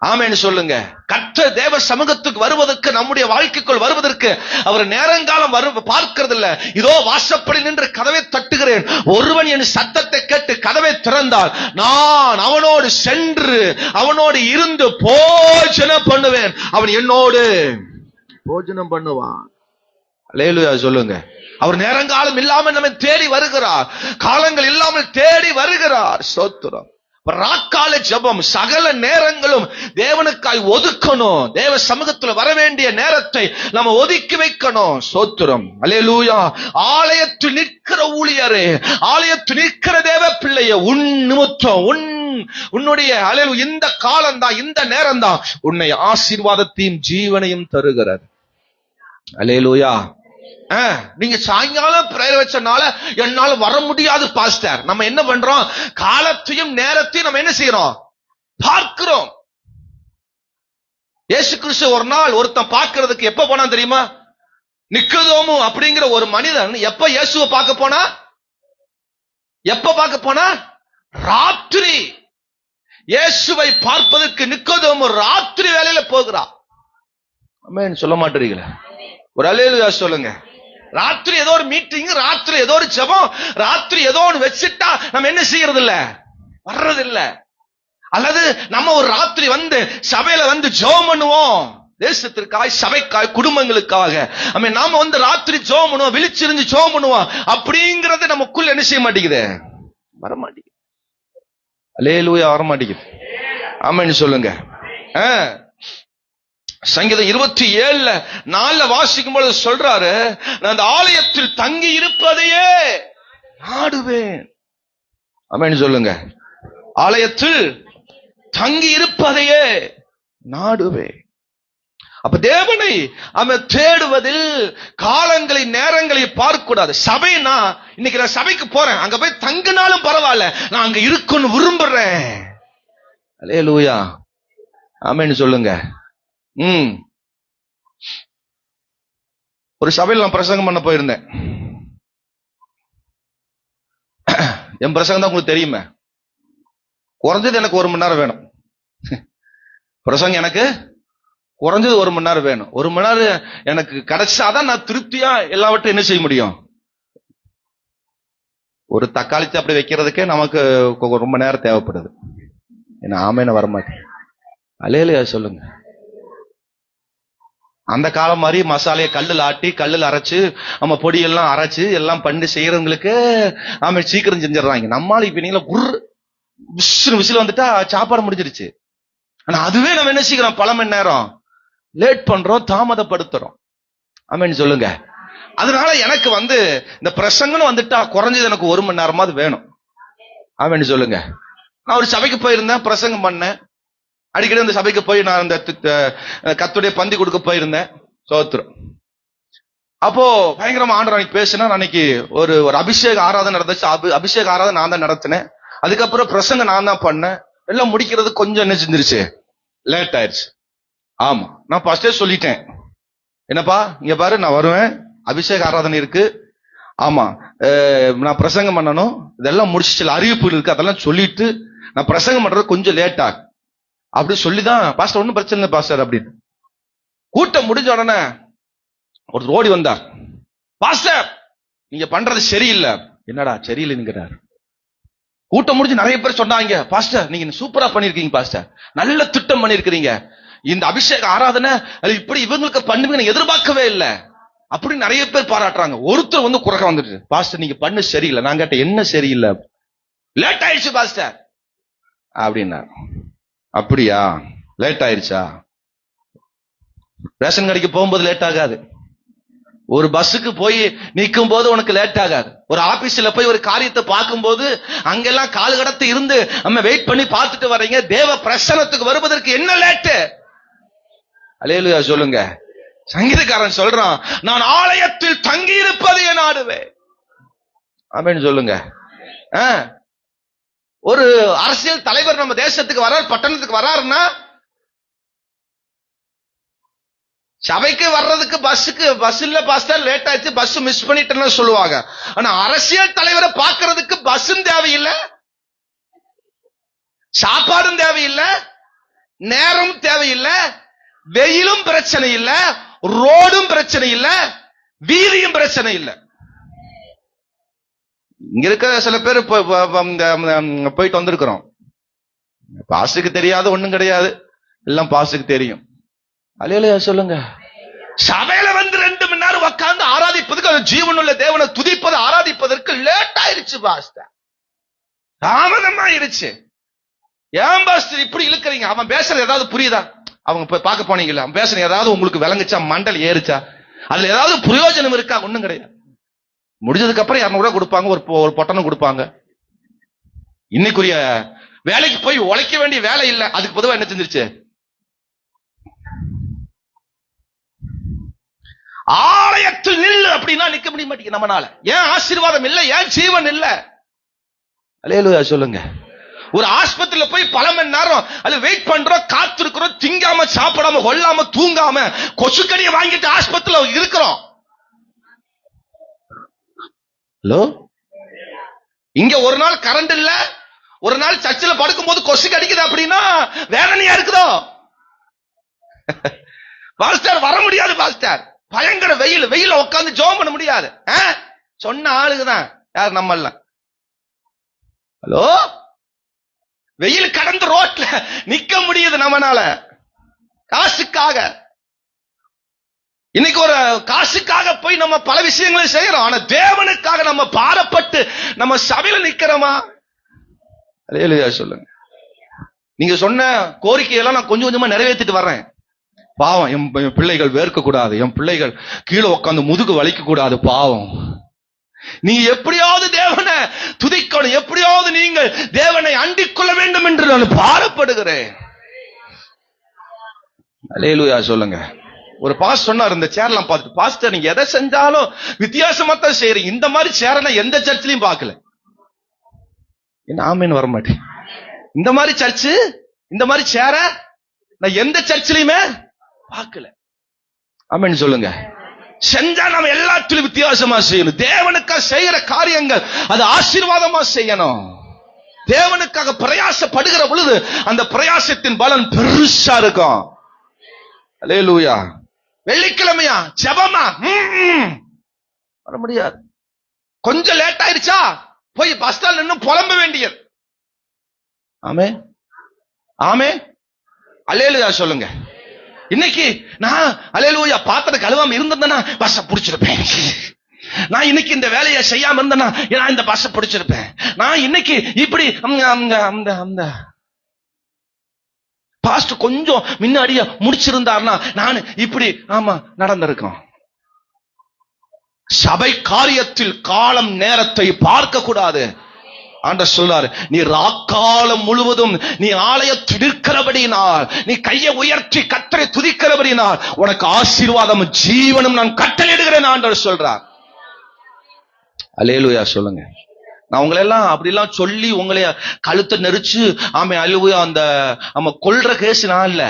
A: ஆமென் சொல்லுங்க. கர்த்தர் தேவ சமூகத்துக்கு வருவதற்கு, நம்முடைய வாழ்க்கைக்குள் வருவதற்கு அவர் நேரங்காலம் பார்க்கிறது இல்ல. இதோ வாசப்படி நின்று கதவை தட்டுகிறேன், ஒருவன் என் சத்தத்தை கேட்டு கதவை திறந்தால் நான் அவனோடு சென்று அவனோடு இருந்து போஜனம் பண்ணுவேன், அவன் என்னோடு போஜனம் பண்ணுவான். அல்லேலூயா சொல்லுங்க. அவர் நேரங்காலம் இல்லாமல் நம்மை தேடி வருகிறார், காலங்கள் இல்லாமல் தேடி வருகிறார். ஸ்தோத்திரம். ராக்கால ஜெபம், சகல நேரங்களும் தேவனுக்காய் ஒதுக்கணும். தேவ சமூகத்தில் வர வேண்டிய நேரத்தை நம்ம ஒதுக்கி வைக்கணும். ஸ்தோத்திரம். அல்லேலூயா. ஆலயத்தில் நிற்கிற ஊழியரே, ஆலயத்தில் நிற்கிற தேவ பிள்ளையே, உன் நிமித்தம் உன்னுடைய அல்லேலூயா இந்த காலம் தான், இந்த நேரம் தான் உன்னை ஆசீர்வாதத்தையும் ஜீவனையும் தருகிறது. அல்லேலூயா. நீங்க சாயங்காலம் பிரேயர் வச்சனால என்னால வர முடியாது பாஸ்டர். நம்ம என்ன பண்றோம்? காலத்தையும் நேரத்தையும் நம்ம என்ன செய்யறோம்? பார்க்கிறோம். இயேசு கிறிஸ்து ஒரு நாள் ஒருத்தன் பார்க்கிறதுக்கு எப்ப போனா தெரியுமா? நிக்கதோமு அப்படிங்கிற ஒரு மனிதன் எப்ப இயேசுவை பார்க்க போனா? எப்ப பார்க்க போனா? ராத்திரி. இயேசுவை பார்ப்பதற்கு நிக்கதோமு ராத்திரி வேலையில போகிறான். ஆமென் சொல்ல மாட்டீங்களா? ஒரு அல்லேலூயா சொல்லுங்க. ராத்திரி ஏதோ ஒரு மீட்டிங், ராத்திரி ஏதோ ஒரு ஜெபம், ராத்திரி ஏதோ ஒன்று வச்சுட்டா நம்ம என்ன செய்யறது இல்ல, வர்றது இல்ல. அல்லது நம்ம ஒரு ராத்திரி வந்து சபையில வந்து ஜெபம் பண்ணுவோம், தேசத்திற்காக, சபைக்காக, குடும்பங்களுக்காக. நாம வந்து ராத்திரி ஜெபம் பண்ணுவோம், விழிச்சிருந்து ஜெபம் பண்ணுவோம். அப்படிங்கறது நமக்குள்ள என்ன செய்ய மாட்டேங்குது, வர மாட்டேங்குது. அல்லேலூயா வர மாட்டேங்குது. ஆமென் சொல்லுங்க. சங்கீதம் 27:4 வாசிக்கும் பொழுது சொல்றாரு, நான் அந்த ஆலயத்தில் தங்கி இருப்பதையே நாடுவேன். ஆமென் சொல்லுங்க. ஆலயத்தில் தங்கி இருப்பதையே நாடுவேன். அப்ப தேவனை அவன் தேடுவதில் காலங்களை நேரங்களை பார்க்க கூடாது. சபைனா இன்னைக்கு நான் சபைக்கு போறேன், அங்க போய் தங்கினாலும் பரவாயில்ல, நான் அங்க இருக்கணும் விரும்புறேன். அல்லேலூயா. ஆமென் சொல்லுங்க. ஒரு சபையில் நான் பிரசங்கம் பண்ண போயிருந்தேன். என் பிரசங்கம் தான் உங்களுக்கு தெரியுமே. குறைஞ்சது எனக்கு 1 மணி நேரம் வேணும். பிரசங்கம் எனக்கு குறைஞ்சது 1 மணி நேரம் வேணும். 1 மணி நேரம் எனக்கு கிடைச்சாதான் நான் திருப்தியா எல்லாவற்றையும் என்ன செய்ய முடியும். ஒரு தக்காளி அப்படி வைக்கிறதுக்கே நமக்கு ரொம்ப நேரம் தேவைப்படுது. என்ன ஆமைன்னு வரமாட்டேன். அல்லேலூயா சொல்லுங்க. அந்த காலம் மாதிரி மசாலையை கல்லுல ஆட்டி கல்லுல அரைச்சு நம்ம பொடியெல்லாம் அரைச்சு எல்லாம் பண்ணி செய்யறவங்களுக்கு ஆமா சீக்கிரம் செஞ்சிடறாங்க. நம்மளால இப்ப நீங்கள விசில் வந்துட்டா சாப்பாடு முடிஞ்சிருச்சு. ஆனா அதுவே நம்ம என்ன செய்கிறோம், பல மணி நேரம் லேட் பண்றோம், தாமதப்படுத்துறோம். ஆமென் சொல்லுங்க. அதனால எனக்கு இந்த பிரசங்கன்னு வந்துட்டா குறைஞ்சது எனக்கு 1 மணி நேரமாவது வேணும். ஆமென் சொல்லுங்க. நான் ஒரு சபைக்கு போயிருந்தேன், பிரசங்கம் பண்ணேன். அடிக்கடி அந்த சபைக்கு போய் நான் அந்த கர்த்தருடைய பந்தி கொடுக்க போயிருந்தேன். சோத்திரம். அப்போ பயங்கரமா ஆண்டவர் பேசினா, அன்னைக்கு ஒரு அபிஷேக ஆராதனை நடந்துச்சு. அபிஷேக ஆராதனை நான் தான் நடத்தினேன். அதுக்கப்புறம் பிரசங்கம் நான் தான் பண்ணேன். எல்லாம் முடிக்கிறது கொஞ்சம் என்ன செஞ்சிருச்சு, லேட் ஆயிடுச்சு. ஆமா, நான் ஃபர்ஸ்டே சொல்லிட்டேன், என்னப்பா இங்க பாரு, நான் வருவேன், அபிஷேக ஆராதனை இருக்கு, ஆமா நான் பிரசங்கம் பண்ணணும், இதெல்லாம் முடிச்சு அறிவிப்பு இருக்கு, அதெல்லாம் சொல்லிட்டு நான் பிரசங்கம் பண்றது கொஞ்சம் லேட் ஆகும் அப்படி சொல்லிதான், பாஸ்டர் ஒன்னும் பிரச்சனை இல்லை பாஸ்டர் அப்படின்னு. கூட்டம் முடிஞ்ச உடனே ஒரு ஓடி வந்தார், பாஸ்டர் நீங்க பண்றது சரியில்லை. என்னடா சரியில்லைங்கிறார். கூட்டம் முடிஞ்சு நிறைய பேர் சொன்னாங்க, பாஸ்டர் நீங்க சூப்பரா பண்ணிருக்கீங்க பாஸ்டர், நல்ல திட்டம் பண்ணிருக்கிறீங்க, இந்த அபிஷேக ஆராதனை இப்படி இவங்களுக்கு பண்ணுவீங்க எதிர்பார்க்கவே இல்லை அப்படி நிறைய பேர் பாராட்டுறாங்க. ஒருத்தர் குறைக்க வந்துட்டு, பாஸ்டர் நீங்க பண்ணு சரியில்லை. நான் கேட்டேன், என்ன சரியில்லை? லேட் ஆயிடுச்சு பாஸ்டர் அப்படின்னா. அப்படியா, லேட் ஆயிடுச்சா? ரேஷன் கடைக்கு போகும்போது லேட் ஆகாது, ஒரு பஸ்ஸுக்கு போய் நிற்கும் போது உனக்கு லேட் ஆகாது, ஒரு ஆபீஸ்ல போய் ஒரு காரியத்தை பார்க்கும் போது அங்கெல்லாம் கால் கடத்து இருந்து நம்ம வெயிட் பண்ணி பார்த்துட்டு வர்றீங்க. தேவ பிரசன்னத்துக்கு வருவதற்கு என்ன லேட்டு? அல்லேலூயா சொல்லுங்க. சங்கீதக்காரன் சொல்றான், நான் ஆலயத்தில் தங்கி இருப்பதை நாடுவேன். ஆமென் சொல்லுங்க. ஒரு அரசியல் தலைவர் நம்ம தேசத்துக்கு வர்றார், பட்டணத்துக்கு வர்றாருன்னா சபைக்கு வர்றதுக்கு பஸ் இல்ல பாஸ்டர், லேட் ஆயிடுச்சு, பஸ் மிஸ் பண்ணிட்டேன்னு சொல்லுவாங்க. ஆனா அரசியல் தலைவரை பார்க்கறதுக்கு பஸ்ஸும் தேவையில்லை, சாப்பாடும் தேவையில்லை, நேரம் தேவையில்லை, வெயிலும் பிரச்சனை இல்லை, ரோடும் பிரச்சனை இல்லை, வீதியும் பிரச்சனை இல்லை. இங்க இருக்க சில பேர் போயிட்டு வந்திருக்கிறோம், பாஸ்டுக்கு தெரியாத ஒண்ணும் கிடையாது, எல்லாம் பாஸ்டுக்கு தெரியும். அல்லேலூயா சொல்லுங்க. சபையில 2 மணி நேரம் உட்கார்ந்து ஆராதிப்பதற்கு, அது ஜீவனுள்ள தேவனை துதிப்பது ஆராதிப்பதற்கு லேட் ஆயிருச்சு பாஸ்டர், தாமதமாயிருச்சு. ஏன் பாஸ்டர் இப்படி இழுக்கிறீங்க? அவன் பேசுறது ஏதாவது புரியுதா? அவங்க போய் பார்க்க போனீங்களா, அவன் பேசுறது ஏதாவது உங்களுக்கு விளங்குச்சா, மண்டல் ஏறுச்சா, அதுல ஏதாவது பிரயோஜனம் இருக்கா? ஒண்ணும் கிடையாது. முடிஞ்சதுக்கு அப்புறம் 200 கொடுப்பாங்க, ஒரு பொட்டணம் கொடுப்பாங்க. இன்னைக்குரிய வேலைக்கு போய் உழைக்க வேண்டிய வேலை இல்லை, அதுக்கு பொதுவா என்ன செஞ்சிருச்சு, ஆலயத்தில் நில்லு அப்படின்னா நிக்க முடிய மாட்டேங்குது நம்மனால. ஏன் ஆசீர்வாதம் இல்ல, ஏன் ஜீவன் இல்ல? அல்லேலூயா சொல்லுங்க. ஒரு ஆஸ்பத்திரியில போய் பல மணி நேரம் அது வெயிட் பண்றோம், காத்திருக்கிறோம், திங்காம சாப்பிடாம கொள்ளாம தூங்காம கொசுக்கடியை வாங்கிட்டு ஆஸ்பத்திரியில இருக்கிறோம். ஹலோ, இங்க ஒரு நாள் கரண்ட் இல்ல, ஒரு நாள் சர்ச்சில் படுக்கும் போது கொசு கடிக்குது அப்படின்னா வேதனையா இருக்குதோ? பாஸ்டர் வர முடியாது பாஸ்டர், பயங்கர வெயில உட்கார்ந்து ஜெபம் பண்ண முடியாது. சொன்ன ஆளுக்குதான் யார், நம்ம எல்லாம். ஹலோ, வெயில் கடந்து ரோட்ல நிக்க முடியுது நம்மனால, காசுக்காக. இன்னைக்கு ஒரு காசுக்காக போய் நம்ம பல விஷயங்களை செய்யறோம், ஆனா தேவனுக்காக நம்ம பாரப்பட்டு நம்ம சபையில நிக்கிறோமா? அல்லேலூயா சொல்லுங்க. நீங்க சொன்ன கோரிக்கையெல்லாம் நான் கொஞ்சம் கொஞ்சமா நிறைவேற்றிட்டு வர்றேன். பாவம், என் பிள்ளைகள் வேர்க்க கூடாது, என் பிள்ளைகள் கீழே உட்காந்து முதுகு வலிக்க கூடாது. பாவம், நீங்க எப்படியாவது தேவனை துதிக்கணும், எப்படியாவது நீங்கள் தேவனை அண்டிக் கொள்ள வேண்டும் என்று நான் பாரப்படுகிறேன். அல்லேலூயா சொல்லுங்க. ஒரு பாஸ் சொன்னார், இந்த சேர்லாம் பார்த்துட்டு, பாஸ்டர் நீங்க எதை செஞ்சாலும் வித்தியாசமா தான் செய்யறீங்க, இந்த மாதிரி சேர நான் எந்த சர்ச்சிலையும் பார்க்கல. என்ன ஆமேன்னு வர மாட்டேன், இந்த மாதிரி சர்ச்சு, இந்த மாதிரி சேர நான் எந்த சர்ச்சிலையுமே பார்க்கல. ஆமென் சொல்லுங்க. செஞ்சா நம்ம எல்லாத்திலும் வித்தியாசமா செய்யணும். தேவனுக்காக செய்யற காரியங்கள் அது ஆசீர்வாதமா செய்யணும். தேவனுக்காக பிரயாசப்படுகிற பொழுது அந்த பிரயாசத்தின் பலன் பெருசா இருக்கும். அல்லேலூயா. வெள்ளிக்கிழமையா ஜெபமா வர முடியாது. கொஞ்சம் லேட் ஆயிடுச்சா போய் பஸ் ஸ்டாண்ட் நின்னு புலம்ப வேண்டியது. ஆமே ஆமே. அல்லேலூயா சொல்லுங்க. இன்னைக்கு நான் அல்லேலூயா பாத்திரம் கழுவாம இருந்தேன்னா பஸ்ஸ புடிச்சிருப்பேன். நான் இன்னைக்கு இந்த வேலையை செய்யாம இருந்தேன்னா நான் இந்த பஸ்ஸ புடிச்சிருப்பேன். நான் இன்னைக்கு இப்படி பாஸ்டர் கொஞ்சம் முன்னாடியே முடிச்சிருந்தாருன்னா நான் இப்படி நடந்திருக்கோம். சபை காரியத்தில் காலம் நேரத்தை பார்க்க கூடாது. ஆண்டவர் சொல்றாரு, நீ ராக்காலம் முழுவதும் நீ ஆலயத்தில் இருக்கிறபடியினால், நீ கையை உயர்த்தி கர்த்தரை துதிக்கிறபடியினால் உனக்கு ஆசீர்வாதம் ஜீவனும் நான் கட்டளையிடுகிறேன் ஆண்டவர் சொல்றார். அல்லேலூயா சொல்லுங்க. நான் உங்களை எல்லாம் அப்படி எல்லாம் சொல்லி உங்களை கழுத்தை நெரிச்சு அல்லேலூயா அந்த கொல்ற கேஸ் நான் இல்ல.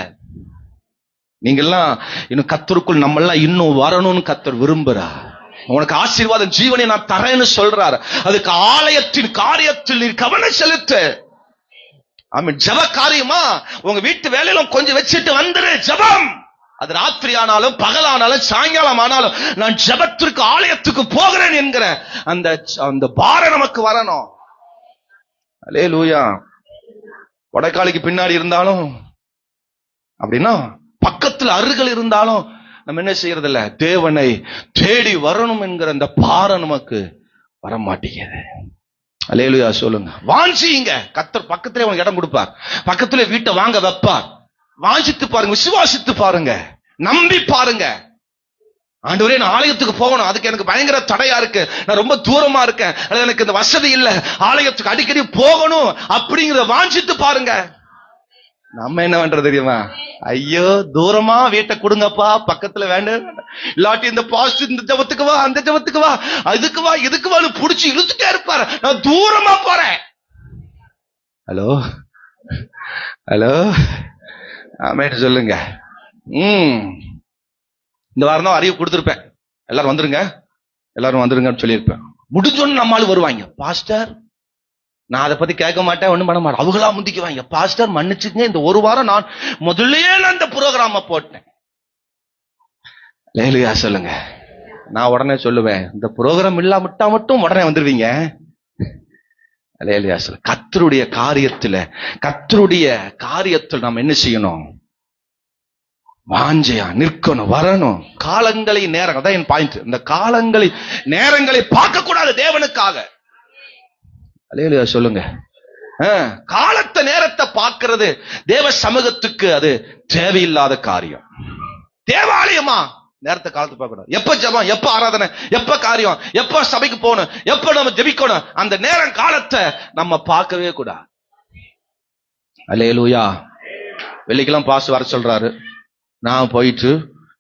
A: நீங்க எல்லாம் இன்னும் கர்த்தருக்குள் நம்ம எல்லாம் இன்னும் வரணும்னு கர்த்தர் விரும்புறா. உனக்கு ஆசீர்வாதம் ஜீவனை நான் தரேன்னு சொல்றாரு. அதுக்கு ஆலயத்தின் காரியத்தில் நீ கவனம் செலுத்து. ஜப காரியமா உங்க வீட்டு வேலையிலும் கொஞ்சம் வச்சுட்டு வந்துரு. ஜபம் அது ராத்திரி ஆனாலும் பகலானாலும் சாயங்காலம் ஆனாலும் நான் ஜபத்திற்கு ஆலயத்துக்கு போகிறேன் என்கிற அந்த பாரம் நமக்கு வரணும். அல்லேலூயா. வடக்காலிக்கு பின்னாடி இருந்தாலும் அப்படின்னா பக்கத்துல அருகில் இருந்தாலும் நம்ம என்ன செய்யறது இல்ல, தேவனை தேடி வரணும் என்கிற அந்த பாரம் நமக்கு வர மாட்டேங்குது. அல்லேலூயா சொல்லுங்க. வாஞ்சிங்க. கர்த்தர் பக்கத்திலே உனக்கு இடம் கொடுப்பார், பக்கத்திலே வீட்டை வாங்க வைப்பார். வாஞ்சித்து பாருங்க, விசுவாசித்து பாருங்க, நம்பி பாருங்க. ஆண்டவரே நான் ஆலயத்துக்கு போகணும், அதுக்கு எனக்கு பயங்கர தடையா இருக்கு, நான் ரொம்ப தூரமா இருக்கேன், அல்லது எனக்கு இந்த வசதி இல்ல, ஆலயத்துக்கு அடிக்கடி போகணும் அப்படிங்கிறத வாஞ்சித்து பாருங்க. நம்ம என்ன பண்றது தெரியுமா? ஐயோ தூரமா வீட்டை கொடுங்கப்பா, பக்கத்துல வேண்டாம், இல்லாட்டி இந்த பாஸ்ட் இந்த ஜபத்துக்கு வா, அந்த ஜபத்துக்கு வா, அதுக்கு வா, இதுக்கு வான்னு புடிச்சு இழுத்துட்டே இருப்பாரு. நான் தூரமா போறேன். ஹலோ ஹலோ ஆமேன்னு சொல்லுங்க. இந்த வாரம் தான் அறிவு கொடுத்துருப்பேன், எல்லாரும் வந்துருங்க, எல்லாரும் வந்துருங்கன்னு சொல்லியிருப்பேன். முடிஞ்சோன்னு நம்மளால வருவாங்க, பாஸ்டர் நான் அதை பத்தி கேட்க மாட்டேன், ஒண்ணும் பண்ண மாட்டேன். அவங்களா முந்திக்குவாங்க, பாஸ்டர் மன்னிச்சுங்க, இந்த ஒரு வாரம் நான் முதல்லயே இந்த ப்ரோக்ராம போட்டேன். லேலுயா சொல்லுங்க. நான் உடனே சொல்லுவேன், இந்த ப்ரோக்ராம் இல்லாமட்டா மட்டும் உடனே வந்துருவீங்க. லேலுயா சொல்ல. கர்த்தருடைய காரியத்தில் நாம் என்ன செய்யணும்? வாஞ்சையா நிற்கணும், வரணும். காலங்களை நேரம், அதான் என் பாயிண்ட். இந்த காலங்களை நேரங்களை பார்க்க கூடாது தேவனுக்காக. அல்லேலூயா சொல்லுங்க. காலத்தை நேரத்தை பார்க்கிறது தேவ சமூகத்துக்கு அது தேவையில்லாத காரியம். தேவாலயமா நேரத்தை காலத்தை பார்க்க கூடாது. எப்ப ஜெபம், எப்ப ஆராதனை, எப்ப காரியம், எப்ப சபைக்கு போகணும், எப்ப நம்ம ஜெபிக்கணும், அந்த நேரம் காலத்தை நம்ம பார்க்கவே கூடாது. அல்லேலூயா. வெள்ளிக்கெல்லாம் பாஸ் வர சொல்றாரு. நான் போயிட்டு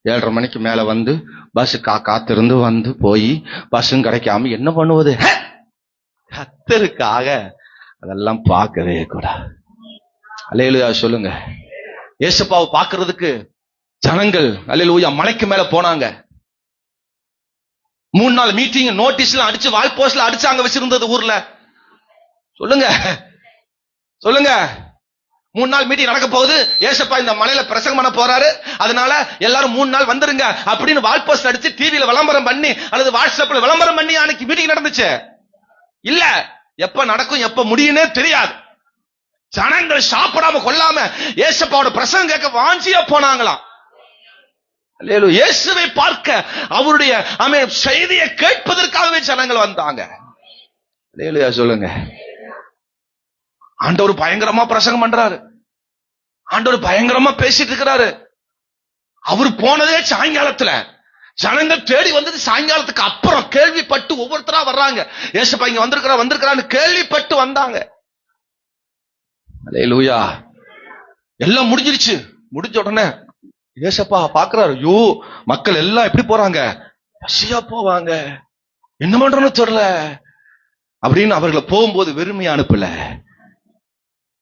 A: 7:30 மணிக்கு மேல வந்து பஸ் காத்திருந்து வந்து போய் பஸ்ஸும் கிடைக்காம என்ன பண்ணுவது? கர்த்தருக்காக அதெல்லாம் பார்க்கவே கூடாது. அல்லேலூயா சொல்லுங்க. ஏசப்பாவை பார்க்கிறதுக்கு ஜனங்கள் அல்லேலூயா மலைக்கு மேல போனாங்க. 3 நாள் மீட்டிங் நோட்டீஸ்ல அடிச்சு, வால் போஸ்ட்ல அடிச்சு அங்க வச்சிருந்தது ஊர்ல. சொல்லுங்க சொல்லுங்க. 3 நாள் மீட்டிங் நடக்க போகுது, ஏசப்பா இந்த மலையில பிரசங்கம் பண்ண போறாரு, அதனால எல்லாரும் 3 நாள் வந்துருங்க அப்படின்னு வால் போஸ்ட் அடிச்சு டிவியில விளம்பரம் பண்ணி அல்லது வாட்ஸ்அப்ல விளம்பரம் பண்ணி அன்னைக்கு மீட்டிங் நடந்துச்சு. இல்ல, எப்ப நடக்கும் எப்ப முடியும்னே தெரியாது. ஜனங்கள் சாப்பிடாம கொள்ளாம ஏசப்பாவோட பிரசங்கம் கேட்க வாஞ்சியா போனாங்களாம். இயேசுவை பார்க்க, அவருடைய செய்தியை கேட்பதற்காகவே ஜனங்கள் வந்தாங்க. சொல்லுங்க. ஆண்டவர் பயங்கரமா பிரசங்கம் பண்றாரு, ஆண்டவர் பயங்கரமா பேசிட்டு இருக்கிறாரு. அவர் போனதே சாயங்காலத்துல, ஜனங்கள் தேடி வந்தது சாயங்காலத்துக்கு அப்புறம். கேள்விப்பட்டு ஒவ்வொருத்தரா வர்றாங்க, ஏசப்பா இங்க வந்திருக்கிறான்னு கேள்விப்பட்டு வந்தாங்க. அல்லேலூயா. எல்லாம் முடிஞ்சிருச்சு. முடிஞ்ச உடனே ஏசப்பா பாக்குறாரு, ஐயோ மக்கள் எல்லாம் எப்படி போறாங்க, பசியா போவாங்க, என்ன பண்றோன்னு தெரியல அப்படின்னு அவர்களை போகும்போது வெறுமையா அனுப்பல.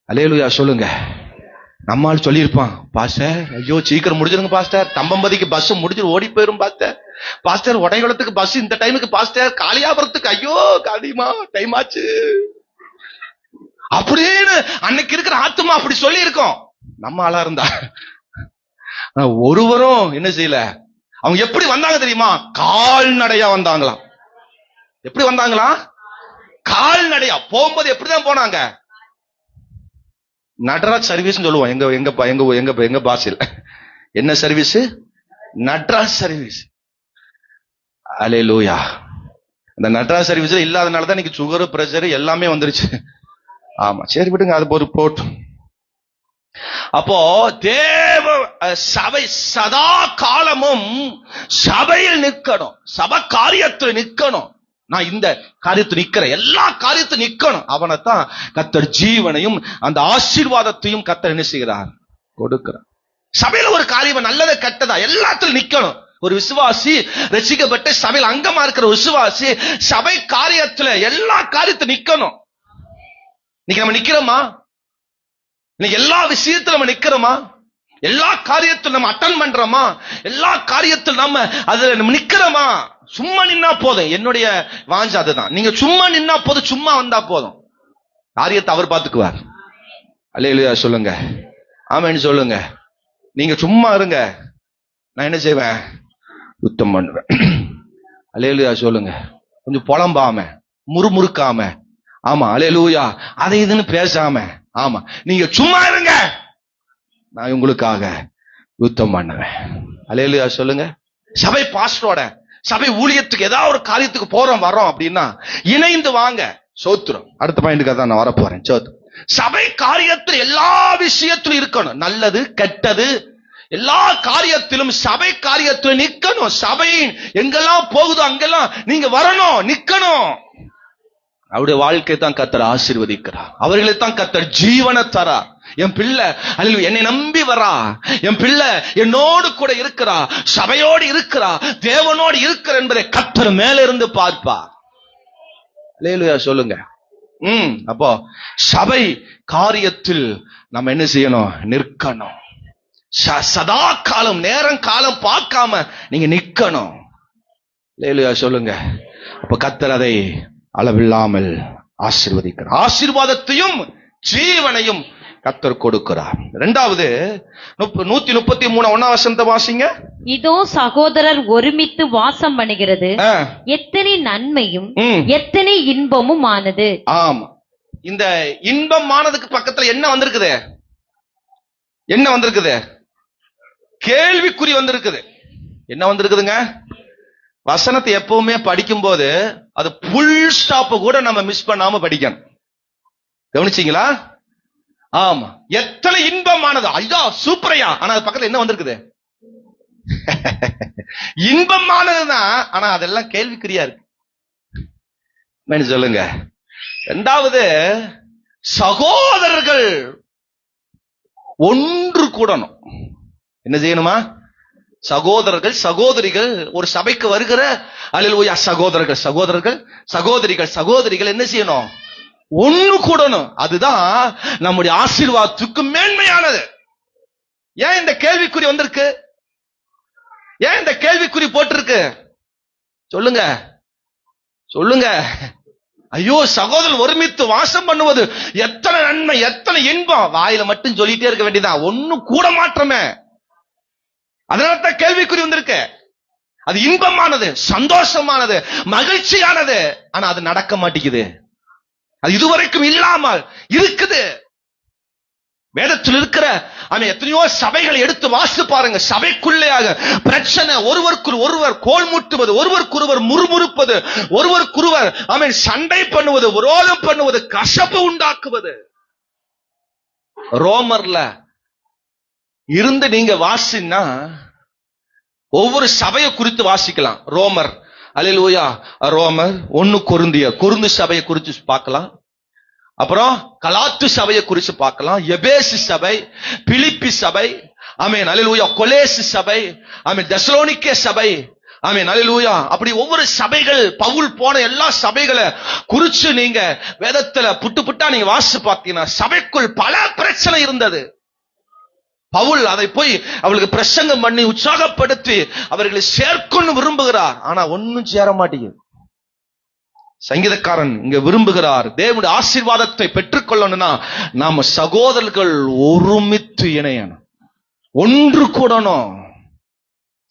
A: அல்லேலூயா சொல்லுங்க. நம்மால் சொல்லியிருப்பான், பாஸ்டர் ஐயோ சீக்கிரம் முடிஞ்சிருங்க பாஸ்டர், தம்பம்பதிக்கு பஸ் முடிஞ்சு ஓடி போயிரும் பாஸ்டர், பாஸ்டர் உடைகுளத்துக்கு பஸ் இந்த டைமுக்கு, பாஸ்டர் காளியாபுரத்துக்கு ஐயோ காளியமா டைம் ஆச்சு அப்படின்னு அன்னைக்கு இருக்கிற ஆத்துமா அப்படி சொல்லி இருக்கோம். நம்ம ஆளா இருந்தா ஒருவரும் என்ன செய்யல. அவங்க எப்படி வந்தாங்க தெரியுமா? கால்நடையா வந்தாங்களாம். எப்படி வந்தாங்களா? கால்நடையா. போகும்போது எப்படிதான் போனாங்க? நடராஜ் சர்வீஸ் சொல்லுவோம் எங்க எங்க எங்க எங்க பாஷையில். என்ன சர்வீஸ்? நடராஜ் சர்வீஸ். அல்லேலூயா. அந்த நடராஜ் சர்வீஸ்ல இல்லாதனாலதான் இன்னைக்கு சுகர் பிரஷர் எல்லாமே வந்துருச்சு. ஆமா, சரி விடுங்க, அது ஒரு போட்டும். அப்போ தேவ சபை சதா காலமும் சபையில் நிக்கணும், சபை காரியத்தில் நிக்கணும். நான் இந்த காரியத்தில் நிக்கிறேன், எல்லா காரியத்தில் நிக்கணும். அவனைத்தான் கர்த்தர் ஜீவனையும் அந்த ஆசீர்வாதத்தையும் கர்த்தர் என்ன செய்கிறார்? கொடுக்கிறார். சபையில ஒரு காரியம் நல்லத கெட்டதா எல்லாத்திலும் நிக்கணும். ஒரு விசுவாசி ரட்சிக்கப்பட்ட சபையில் அங்கமா இருக்கிற விசுவாசி சபை காரியத்துல எல்லா காரியத்திலும் நிக்கணும். இன்னைக்கு நம்ம நிக்கிறோமா? இன்னைக்கு எல்லா விஷயத்திலும் நம்ம நிக்கிறோமா? எல்லா காரியத்திலும் நம்ம அட்டன் பண்றோமா? எல்லா காரியத்திலும் நம்ம அதுல நம்ம நிக்கிறோமா? சும்மா நின்னா போதும். என்னுடைய வாஞ்சை அதுதான். நீங்க சும்மா நின்னா போதும், சும்மா வந்தா போதும், காரியத்தை அவர் பார்த்துக்குவார். அல்லேலூயா சொல்லுங்க, ஆமென் சொல்லுங்க. நீங்க சும்மா இருங்க, நான் என்ன செய்வேன்? யுத்தம் பண்ணுவேன். அல்லேலூயா சொல்லுங்க. கொஞ்சம் புலம்பாம முறுமுறுக்காம, ஆமா அல்லேலூயா, அதை இதுன்னு பேசாம, ஆமா நீங்க சும்மா இருங்க, நான் உங்களுக்காக யுத்தம் பண்ணுவேன். அல்லேலூயா சொல்லுங்க. சபை பாஸ்டரோட சபை ஊழியத்துக்கு ஏதாவது ஒரு காரியத்துக்கு போறோம் வரோம் அப்படின்னா இணைந்து வாங்க. சோத்திரம். அடுத்த பாயிண்ட்டுக்காக தான் நான் வரப்போறேன். சோத்திரம். சபை காரியத்தில் எல்லா விஷயத்திலும் இருக்கணும். நல்லது கெட்டது எல்லா காரியத்திலும் சபை காரியத்தில் நிக்கணும். சபை எங்கெல்லாம் போகுதோ அங்கெல்லாம் நீங்க வரணும், நிக்கணும். அவருடைய வாழ்க்கை தான் கர்த்தர் ஆசீர்வதிக்கிறார். அவர்களை தான் கர்த்தர் ஜீவனை தரார். என் பிள்ளை அல்லேலூயா என்னை நம்பி வரா, என் பிள்ளை என்னோடு கூட இருக்கிறா, சபையோடு இருக்கிறா, தேவனோடு இருக்கிற என்பதை கர்த்தர் மேல இருந்து பார்ப்பார். அல்லேலூயா சொல்லுங்க. அப்போ சபை காரியத்தில் நம்ம என்ன செய்யணும்? நிற்கணும். சதா காலம் நேரம் காலம் பார்க்காம நீங்க நிக்கணும். அல்லேலூயா சொல்லுங்க. அப்ப கர்த்தர் அதை அளவில்லாமல் ஆசீர்வதிக்கிறார். ஆசீர்வாதத்தையும் ஜீவனையும் கர்த்தர் கொடுக்கிறார். இரண்டாவது 133 1ஆம் வசனத்தை வாசிங்க. இதோ
B: சகோதரர் ஒருமித்து வாசம் பண்ணுகிறது எத்தனை நன்மையும் எத்தனை இன்பமும் ஆனது.
A: ஆமா, இந்த இன்பமானதுக்கு பக்கத்துல என்ன வந்திருக்குது? என்ன வந்திருக்குது? கேள்விக்குறி வந்திருக்குது. என்ன வந்திருக்குதுங்க? வசனத்தை எப்பவுமே படிக்கும் போது அது புல் ஸ்டாப் கூட நம்ம மிஸ் பண்ணாம படிக்கணும். கவனிச்சீங்களா? ஆமா, எத்தனை இன்பமானது, ஐயா சூப்பரையா. ஆனா அது பக்கத்துல என்ன வந்திருக்குது? இன்பமானதுதான், ஆனா அதெல்லாம் கேள்விக்குறியா இருக்கு. சொல்லுங்க. இரண்டாவது, சகோதரர்கள் ஒன்று கூடணும். என்ன செய்யணுமா? சகோதரர்கள் சகோதரிகள் ஒரு சபைக்கு வருகிற அல்லேலூயா சகோதரர்கள் சகோதரர்கள் சகோதரிகள் சகோதரிகள் என்ன செய்யணும்? ஒண்ணு கூடணும். அதுதான் நம்முடைய ஆசீர்வாதத்துக்கு மேன்மையானது. ஏன் இந்த கேள்விக்குறி வந்திருக்கு? ஏன் இந்த கேள்விக்குறி போட்டிருக்கு? சொல்லுங்க சொல்லுங்க. ஐயோ, சகோதரர் ஒருமித்து வாசம் பண்ணுவது எத்தனை நன்மை எத்தனை இன்பம். வாயில மட்டும் சொல்லிட்டே இருக்க வேண்டியதான், ஒண்ணு கூட மாற்றமே. அதனால்தான் கேள்விக்குறி வந்திருக்கு. அது இன்பமானது, சந்தோஷமானது, மகிழ்ச்சியானது. ஆனா அது நடக்க மாட்டேங்குது. அது இதுவரைக்கும் இல்லாமல் இருக்குது. வேதத்தில் இருக்கிற எத்தனையோ சபைகளை எடுத்து வாசி பாருங்க. சபைக்குள்ளேயாக பிரச்சனை, ஒருவருக்கு ஒருவர் கோல் மூட்டுவது, ஒருவருக்கொருவர் முறுமுறுப்பது, ஒருவருக்கொருவர் சண்டை பண்ணுவது, விரோதம் பண்ணுவது, கசப்பு உண்டாக்குவது. ரோமர்ல இருந்து நீங்க வாசினா ஒவ்வொரு சபையை குறித்து வாசிக்கலாம். ரோமர் அல்லேலூயா, ரோமர் 1 கொரிந்து சபையை குறித்து பார்க்கலாம். அப்புறம் கலாத்து சபையை குறித்து பார்க்கலாம். எபேசு சபை, பிலிப்பி சபை, ஆமென் அல்லேலூயா, கொலேசு சபை, ஆமென் தெசலோனிக்கே சபை, ஆமென் அல்லேலூயா. அப்படி ஒவ்வொரு சபைகள், பவுல் போன எல்லா சபைகளை குறிச்சு நீங்க வேதத்துல புட்டு புட்டா நீங்க வாசிச்சு பார்த்தீங்கன்னா சபைக்குள் பல பிரச்சனை இருந்தது. பவுல் அதை போய் அவளுக்கு பிரசங்கம் பண்ணி உற்சாகப்படுத்தி அவர்களை சேர்க்கணும்னு விரும்புகிறார். ஆனா ஒன்னும் சேர மாட்டேங்குது. சங்கீதக்காரன் இங்க விரும்புகிறார், தேவனுடைய ஆசீர்வாதத்தை பெற்றுக்கொள்ளணும்னா நாம சகோதரர்கள் ஒருமித்து இணையணும், ஒன்று கூடணும்.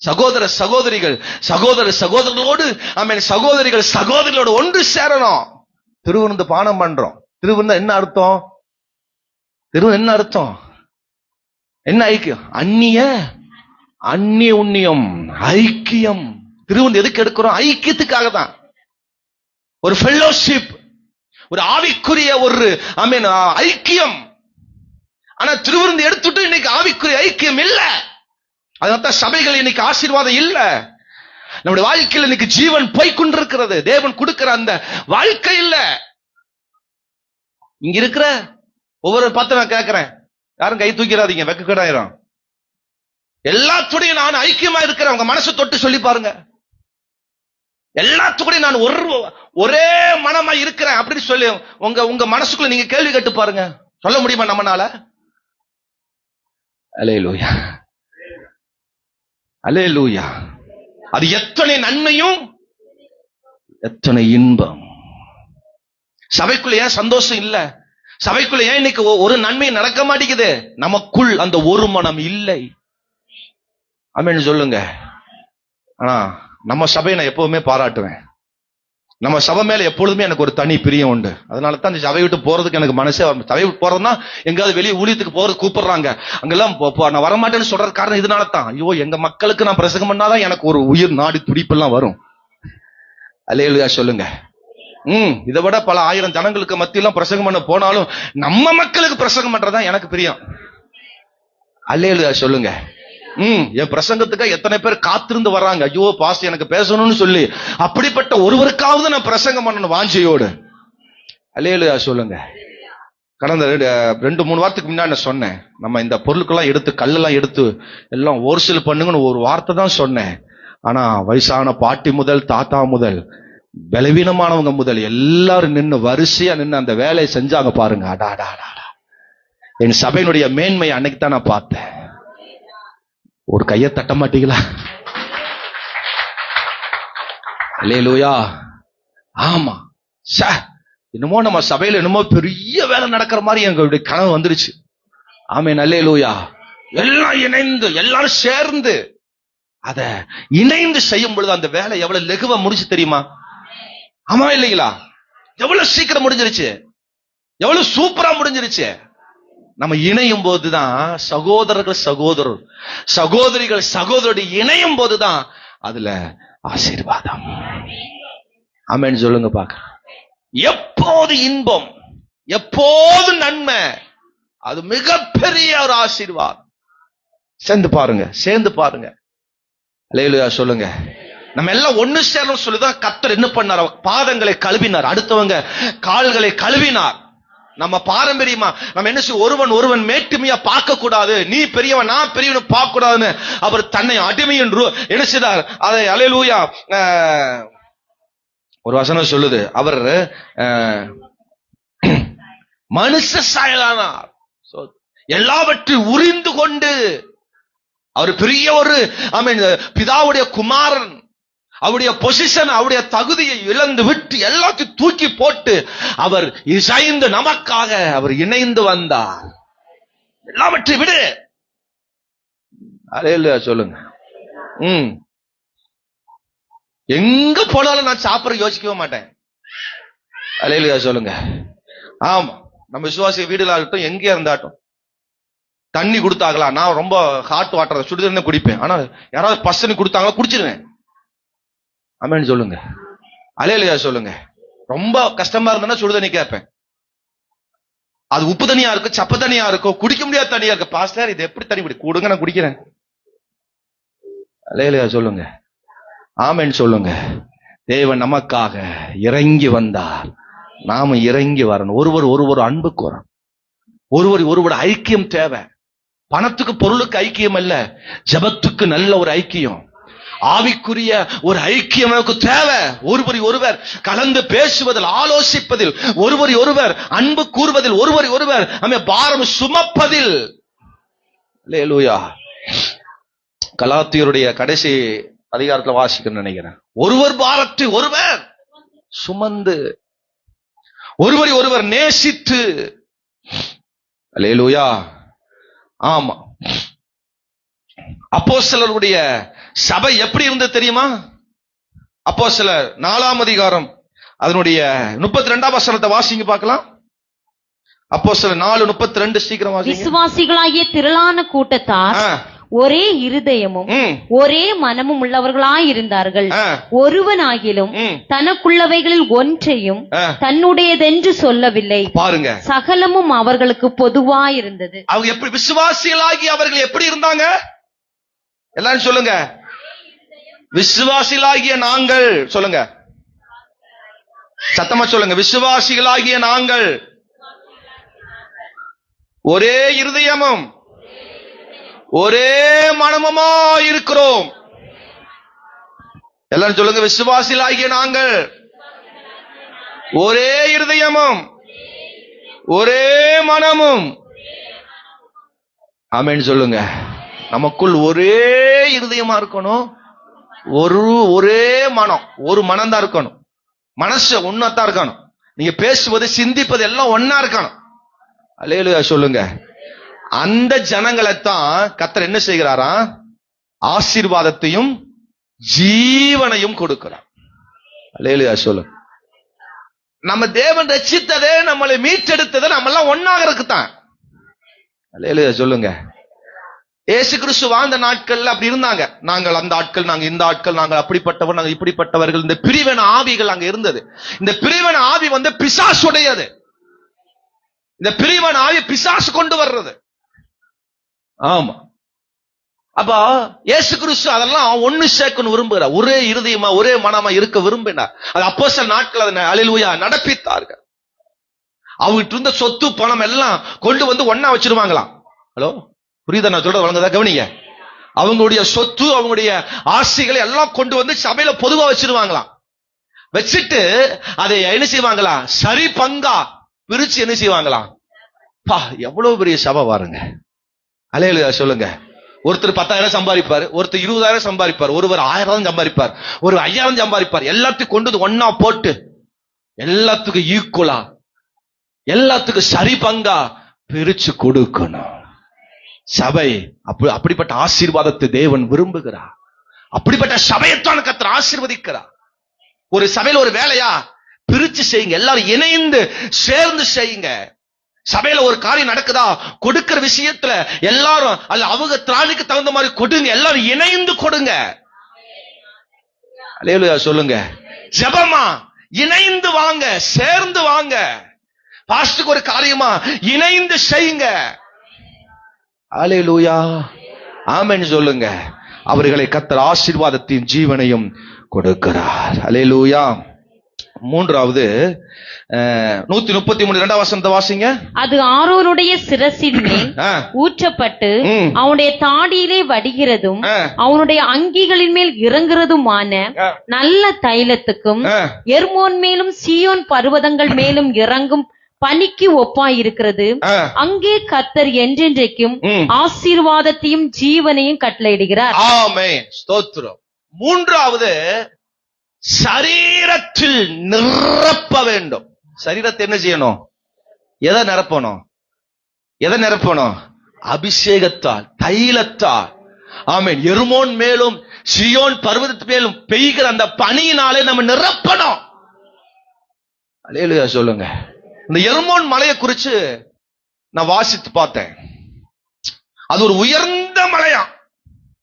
A: சகோதர சகோதரிகள் சகோதரர்களோடு சகோதரிகள் சகோதரிகளோடு ஒன்று சேரணும். திருவிருந்து பானம் பண்றோம். திருவிருந்தா என்ன அர்த்தம்? திருவிருந்து என்ன அர்த்தம்? என்ன ஐக்கியம்? அந்நிய உண்ணியம், ஐக்கியம். திருவிருந்து எதுக்கு எடுக்கிறோம்? ஐக்கியத்துக்காக தான். ஒரு ஃபெல்லோஷிப், ஒரு ஆவிக்குரிய ஒரு ஐக்கியம். ஆனா திருவிருந்து எடுத்துட்டு இன்னைக்கு ஆவிக்குரிய ஐக்கியம் இல்ல. அதனால்தான் சபைகள் இன்னைக்கு ஆசீர்வாதம் இல்ல. நம்முடைய வாழ்க்கையில் இன்னைக்கு ஜீவன் போய் கொண்டிருக்கிறது. தேவன் கொடுக்கிற அந்த வாழ்க்கை இல்ல. இங்க இருக்கிற ஒவ்வொரு பார்த்து நான் கேட்கிறேன், யாரும் கை தூக்கிறாதீங்க, வெக்கக்கேடாயிரும். எல்லாத்துடையும் நான் ஐக்கியமா இருக்கிறேன். உங்க மனசு தொட்டு சொல்லி பாருங்க. எல்லாத்துக்கூடையும் நான் ஒரே மனமா இருக்கிறேன் அப்படின்னு சொல்லி உங்க மனசுக்குள்ள நீங்க கேள்வி கேட்டு பாருங்க. சொல்ல முடியுமா நம்மனால? அல்லேலூயா, அல்லேலூயா. அது எத்தனை நன்மையும் எத்தனை இன்பம். சபைக்குள்ள ஏன் சந்தோஷம் இல்ல? சபைக்குள்ள ஏன் இன்னைக்கு ஒரு நன்மை நடக்க மாட்டேங்குது? நமக்குள் அந்த ஒரு மனம் இல்லை. ஆமென் சொல்லுங்க. ஆனா நம்ம சபையை நான் எப்பவுமே பாராட்டுவேன். நம்ம சபை மேல எப்பொழுதுமே எனக்கு ஒரு தனி பிரியம் உண்டு. அதனால தான் இந்த சபை விட்டு போறதுக்கு எனக்கு மனசே வரும். சபை விட்டு போறதுன்னா எங்காவது வெளியே ஊழியத்துக்கு போறது கூப்பிடுறாங்க, அங்கெல்லாம் நான் வரமாட்டேன்னு சொல்றது காரணம் இதனால தான். ஐயோ, எங்க மக்களுக்கு நான் பிரசங்கம் பண்ணாதான் எனக்கு ஒரு உயிர் நாடி துடிப்பெல்லாம் வரும். அல்லேலூயா சொல்லுங்க. இதை விட பல ஆயிரம் ஜனங்களுக்கு மத்தியெல்லாம் பிரசங்கம் பண்ண போனாலும் நம்ம மக்களுக்கு பிரசங்கம் பண்றதுதான் எனக்கு பிரியம். அல்லேலூயா சொல்லுங்க. என் பிரசங்கத்துக்கு எத்தனை பேர் காத்திருந்து வர்றாங்க, ஐயோ பாஸ்டர் எனக்கு பேசணும்னு சொல்லி. அப்படிப்பட்ட ஒருவருக்காவது நான் பிரசங்கம் பண்ணணும் வாஞ்சையோடு. அல்லேலூயா சொல்லுங்க. கடந்த 2-3 வாரத்துக்கு முன்னாடி நான் சொன்னேன், நம்ம இந்த பொருட்கள்லாம் எடுத்து கல்லெல்லாம் எடுத்து எல்லாம் ஓர்சேல் பண்ணுங்கன்னு ஒரு வார்த்தை தான் சொன்னேன். ஆனா வயசான பாட்டி முதல் தாத்தா முதல் பலவீனமானவங்க முதல் எல்லாரும் நின்று வரிசையா நின்று அந்த வேலையை செஞ்சாங்க பாருங்க. அடாடா, என் சபையினுடைய மேன்மையை அன்னைக்கு தான் நான் பார்த்தேன். ஒரு கையை தட்ட மாட்டீங்களா? அல்லேலூயா. ஆமா, என்னமோ நம்ம சபையில என்னமோ பெரிய வேலை நடக்கிற மாதிரி எங்களுடைய கனவு வந்துருச்சு. ஆமென், அல்லேலூயா. எல்லாம் இணைந்து எல்லாரும் சேர்ந்து அத இணைந்து செய்யும் பொழுது அந்த வேலை எவ்வளவு லெகுவா முடிச்சு தெரியுமா? ஆமா இல்லைங்களா? எவ்வளவு சீக்கிரம் முடிஞ்சிருச்சு, எவ்வளவு சூப்பரா முடிஞ்சிருச்சு. நம்ம இணையும் போதுதான் சகோதரர்கள் சகோதரிகள் சகோதரர்கள் இணையும் போதுதான் அதுல ஆசீர்வாதம். ஆமென் சொல்லுங்க பாக்க. எப்போது இன்பம், எப்போது நன்மை, அது மிகப்பெரிய ஒரு ஆசீர்வாதம். சேர்ந்து பாருங்க. அல்லேலூயா சொல்லுங்க. நம்ம எல்லாம் ஒண்ணு சேரணும் சொல்லிதான் கர்த்தர் என்ன பண்ணார்? பாதங்களை கழுவினார், அடுத்தவங்க கால்களை கழுவினார். நம்ம பாரம்பரியமா நம்ம என்ன ஒருவன் மேட்டுமையா பார்க்க கூடாது, நீ பெரியவன் நான் பெரியவன் பார்க்க கூடாதுன்னு அவர் தன்னை அடிமை என்று என்ன செய்தார்? அதை அல்லேலூயா ஒரு வசனம் சொல்லுது, அவர் மனுஷ சாயலானார், எல்லாவற்றையும் உரிந்து கொண்டு. அவர் பெரிய ஒரு பிதாவுடைய குமாரன், அவருடைய பொசிஷன் அவருடைய தகுதியை இழந்து விட்டு எல்லாத்தையும் தூக்கி போட்டு அவர் இசைந்து நமக்காக அவர் இணைந்து வந்தார். எல்லாவற்றையும் விடு. அல்லேலூயா சொல்லுங்க. எங்க போனாலும் நான் சாப்பிட யோசிக்கவே மாட்டேன். அல்லேலூயா சொல்லுங்க. ஆமா, நம்ம விசுவாசி வீடுல ஆகட்டும் எங்கே இருந்தாட்டும் தண்ணி கொடுத்தாங்களா, நான் ரொம்ப ஹாட் வாட்டர் சுடுதண்ணி குடிப்பேன். ஆனா யாராவது பசனி கொடுத்தாங்களா குடிச்சிருவேன். ஆமென் சொல்லுங்க. அல்லேலூயா சொல்லுங்க. ரொம்ப கஷ்டமா இருந்தா சுடுதண்ணி கேட்பேன். அது உப்பு தண்ணியா இருக்கும், சப்ப தண்ணியா இருக்கும், குடிக்க முடியாத தண்ணியா இருக்கு. பாஸ்டர் இது எப்படி தண்ணி குடி கொடுங்க, நான் குடிக்கிறேன். அல்லேலூயா சொல்லுங்க. ஆமென் சொல்லுங்க. தேவன் நமக்காக இறங்கி வந்தார், நாம இறங்கி வரணும். ஒருவர் அன்புக்கு வரணும். ஒருவர் ஐக்கியம் தேவை. பணத்துக்கு பொருளுக்கு ஐக்கியம் அல்ல, ஜெபத்துக்கு நல்ல ஒரு ஐக்கியம், ஆவிக்குரிய ஒரு ஐக்கியம் நமக்கு தேவை. ஒருவர் கலந்து பேசுவதில், ஆலோசிப்பதில், ஒருவர் அன்பு கூறுவதில், ஒருவர் நம்ம பாரம் சுமப்பதில். அல்லேலூயா. கலாத்தியருடைய கடைசி அதிகாரத்துல வாசிக்கணும்னு நினைக்கிறேன். ஒருவர் பாரத்தை ஒருவர் சுமந்து, ஒருவர் நேசித்து. அல்லேலூயா. ஆமா, அப்போஸ்தலருடைய சபை எப்படி இருந்தது தெரியுமா? அப்போஸ்தலர் 4ஆம் அதிகாரம் அதனுடைய 32ஆம் வசனத்தை வாசிங்க பார்க்கலாம். அப்போஸ்தலர் 4:32 சீக்கிரம் வாசிங்க.
B: விசுவாசிகளாகிய திரளான கூட்டத்தார் ஒரே இருதயமும் ஒரே மனமும் உள்ளவர்களாயிருந்தார்கள். ஒருவனாகிலும் தனக்குள்ளவைகளில் ஒன்றையும் தன்னுடையதென்று சொல்லவில்லை.
A: பாருங்க,
B: சகலமும் அவர்களுக்கு பொதுவாயிருந்தது.
A: அவங்க எப்படி விசுவாசிகளாகி அவர்கள் எப்படி இருந்தாங்க? எல்லாரும் சொல்லுங்க. விசுவாசிகளாகிய நாங்கள், சொல்லுங்க சத்தமா சொல்லுங்க. விசுவாசிகளாகிய நாங்கள் ஒரே இருதயமும் ஒரே மனமுமா இருக்கிறோம். எல்லாரும் சொல்லுங்க. விசுவாசிகளாகிய நாங்கள் ஒரே இருதயமும் ஒரே மனமும். ஆமென் சொல்லுங்க. நமக்குள் ஒரே இருதயமா இருக்கணும், ஒரே மனம், ஒரு மனம் தான் இருக்கணும். மனசு ஒன்னாத்தான் இருக்கணும். நீங்க பேசுவது சிந்திப்பது எல்லாம் ஒன்னா இருக்கணும். அல்லேலூயா சொல்லுங்க. அந்த ஜனங்களைத்தான் கர்த்தர் என்ன செய்கிறாரா? ஆசீர்வாதத்தையும் ஜீவனையும் கொடுக்கிறார். அல்லேலூயா சொல்லுங்க. நம்ம தேவன் ரட்சித்ததே, நம்மளை மீட்டெடுத்ததே நம்ம எல்லாம் ஒன்னாக இருக்குதான். அல்லேலூயா சொல்லுங்க. இயேசு கிறிஸ்து வாழ்ந்த நாட்கள்ல அப்படி இருந்தாங்க. நாங்கள் அந்த ஆட்கள், நாங்க இந்த ஆட்கள், நாங்கள் அப்படிப்பட்டவர், நாங்கள் இப்படிப்பட்டவர்கள். இந்த பிரிவின ஆவிகள் அங்க இருந்தது. இந்த பிரிவின ஆவி பிசாசுடையது. இந்த பிரிவின ஆவி பிசாசு கொண்டு வர்றது. ஆமா. அப்ப இயேசு கிறிஸ்து அதெல்லாம் ஒண்ணு சேர்க்கணும் விரும்புகிறார். ஒரே இருதயமா ஒரே மனமா இருக்க விரும்பினார். அது அப்போஸ்தலர் நாட்கள் அதை அல்லேலூயா நடப்பித்தார்கள். அவங்கிட்ட இருந்த சொத்து பணம் எல்லாம் கொண்டு வந்து ஒன்னா வச்சிருவாங்களாம். ஹலோ, புரியுதா நான் சொல்றது? வழங்குதா? கவனிங்க. அவங்களுடைய சொத்து, அவங்களுடைய ஆசைகளை எல்லாம் கொண்டு வந்து சபையில பொதுவா வச்சிருவாங்களாம். வச்சுட்டு அதை என்ன செய்வாங்களா? சரி பங்கா பிரிச்சு என்ன செய்வாங்களாம்? பா, எவ்வளவு பெரிய சபை பாருங்க. அல்லேலூயா சொல்லுங்க. ஒருத்தர் 10,000 சம்பாதிப்பார், ஒருத்தர் 20,000 சம்பாதிப்பார், ஒருவர் 1000 சம்பாதிப்பார், ஒரு 5000 சம்பாதிப்பார். எல்லாத்தையும் கொண்டு வந்து ஒன்னா போட்டு எல்லாத்துக்கும் ஈக்குவலா, எல்லாத்துக்கும் சரி பங்கா பிரிச்சு கொடுக்கணும். சபை அப்படிப்பட்ட ஆசீர்வாதத்தை தேவன் விரும்புகிறார். அப்படிப்பட்ட சபையைத்தான் கர்த்தர் ஆசீர்வதிக்கிறார். ஒரு சபையில ஒரு வேலையா பிரிச்சு செய்யுங்க. எல்லாரும் இணைந்து சேர்ந்து செய்யுங்க. சபையில ஒரு காரியம் நடக்குதா, கொடுக்கிற விஷயத்துல எல்லாரும் அல்ல அவங்க திராணிக்கு தகுந்த மாதிரி கொடுங்க. எல்லாரும் இணைந்து கொடுங்க. அல்லேலூயா சொல்லுங்க. ஜெபமா இணைந்து வாங்க, சேர்ந்து வாங்க. பாஸ்டருக்கு ஒரு காரியமா இணைந்து செய்யுங்க. அல்லேலூயா ஆமென் சொல்லுங்க. அவர்களை கர்த்தர் ஆசீர்வாதத்தின் ஜீவனையும் கொடுக்கிறார். அல்லேலூயா. மூன்றாவது 133 2ஆம் வசனத்தை வாசிங்க.
B: அது ஆரோனுடைய சிரசின் மேல் ஊற்றப்பட்டு அவனுடைய தாடியிலே வடிகிறதும் அவனுடைய அங்கிகளின் மேல் இறங்குறதுமான நல்ல தைலத்துக்கும் எர்மோன் மேலும் சீயோன் பர்வதங்கள் மேலும் இறங்கும் பனிக்கு ஒப்பாயிருக்கிறது. அங்கே கர்த்தர் என்றென்றைக்கும் ஆசீர்வாதத்தையும் ஜீவனையும் கட்டளையிடுகிறார்.
A: ஆமென் ஸ்தோத்திரம். மூன்றாவது, சரீரத்தில் நிரப்ப வேண்டும். சரீரத்தை என்ன செய்யணும்? எதை நிரப்பணும்? எதை நிரப்பணும்? அபிஷேகத்தால், தைலத்தால். ஆமென். எர்மோன் மேலும் சீயோன் பர்வதத்து மேலும் பெய்கிற அந்த பனியினாலே நம்ம நிரப்பணும். அல்லேலூயா சொல்லுங்க. இந்த எர்மோன் மலையை குறிச்சு நான் வாசித்து பார்த்தேன். அது ஒரு உயர்ந்த மலையா.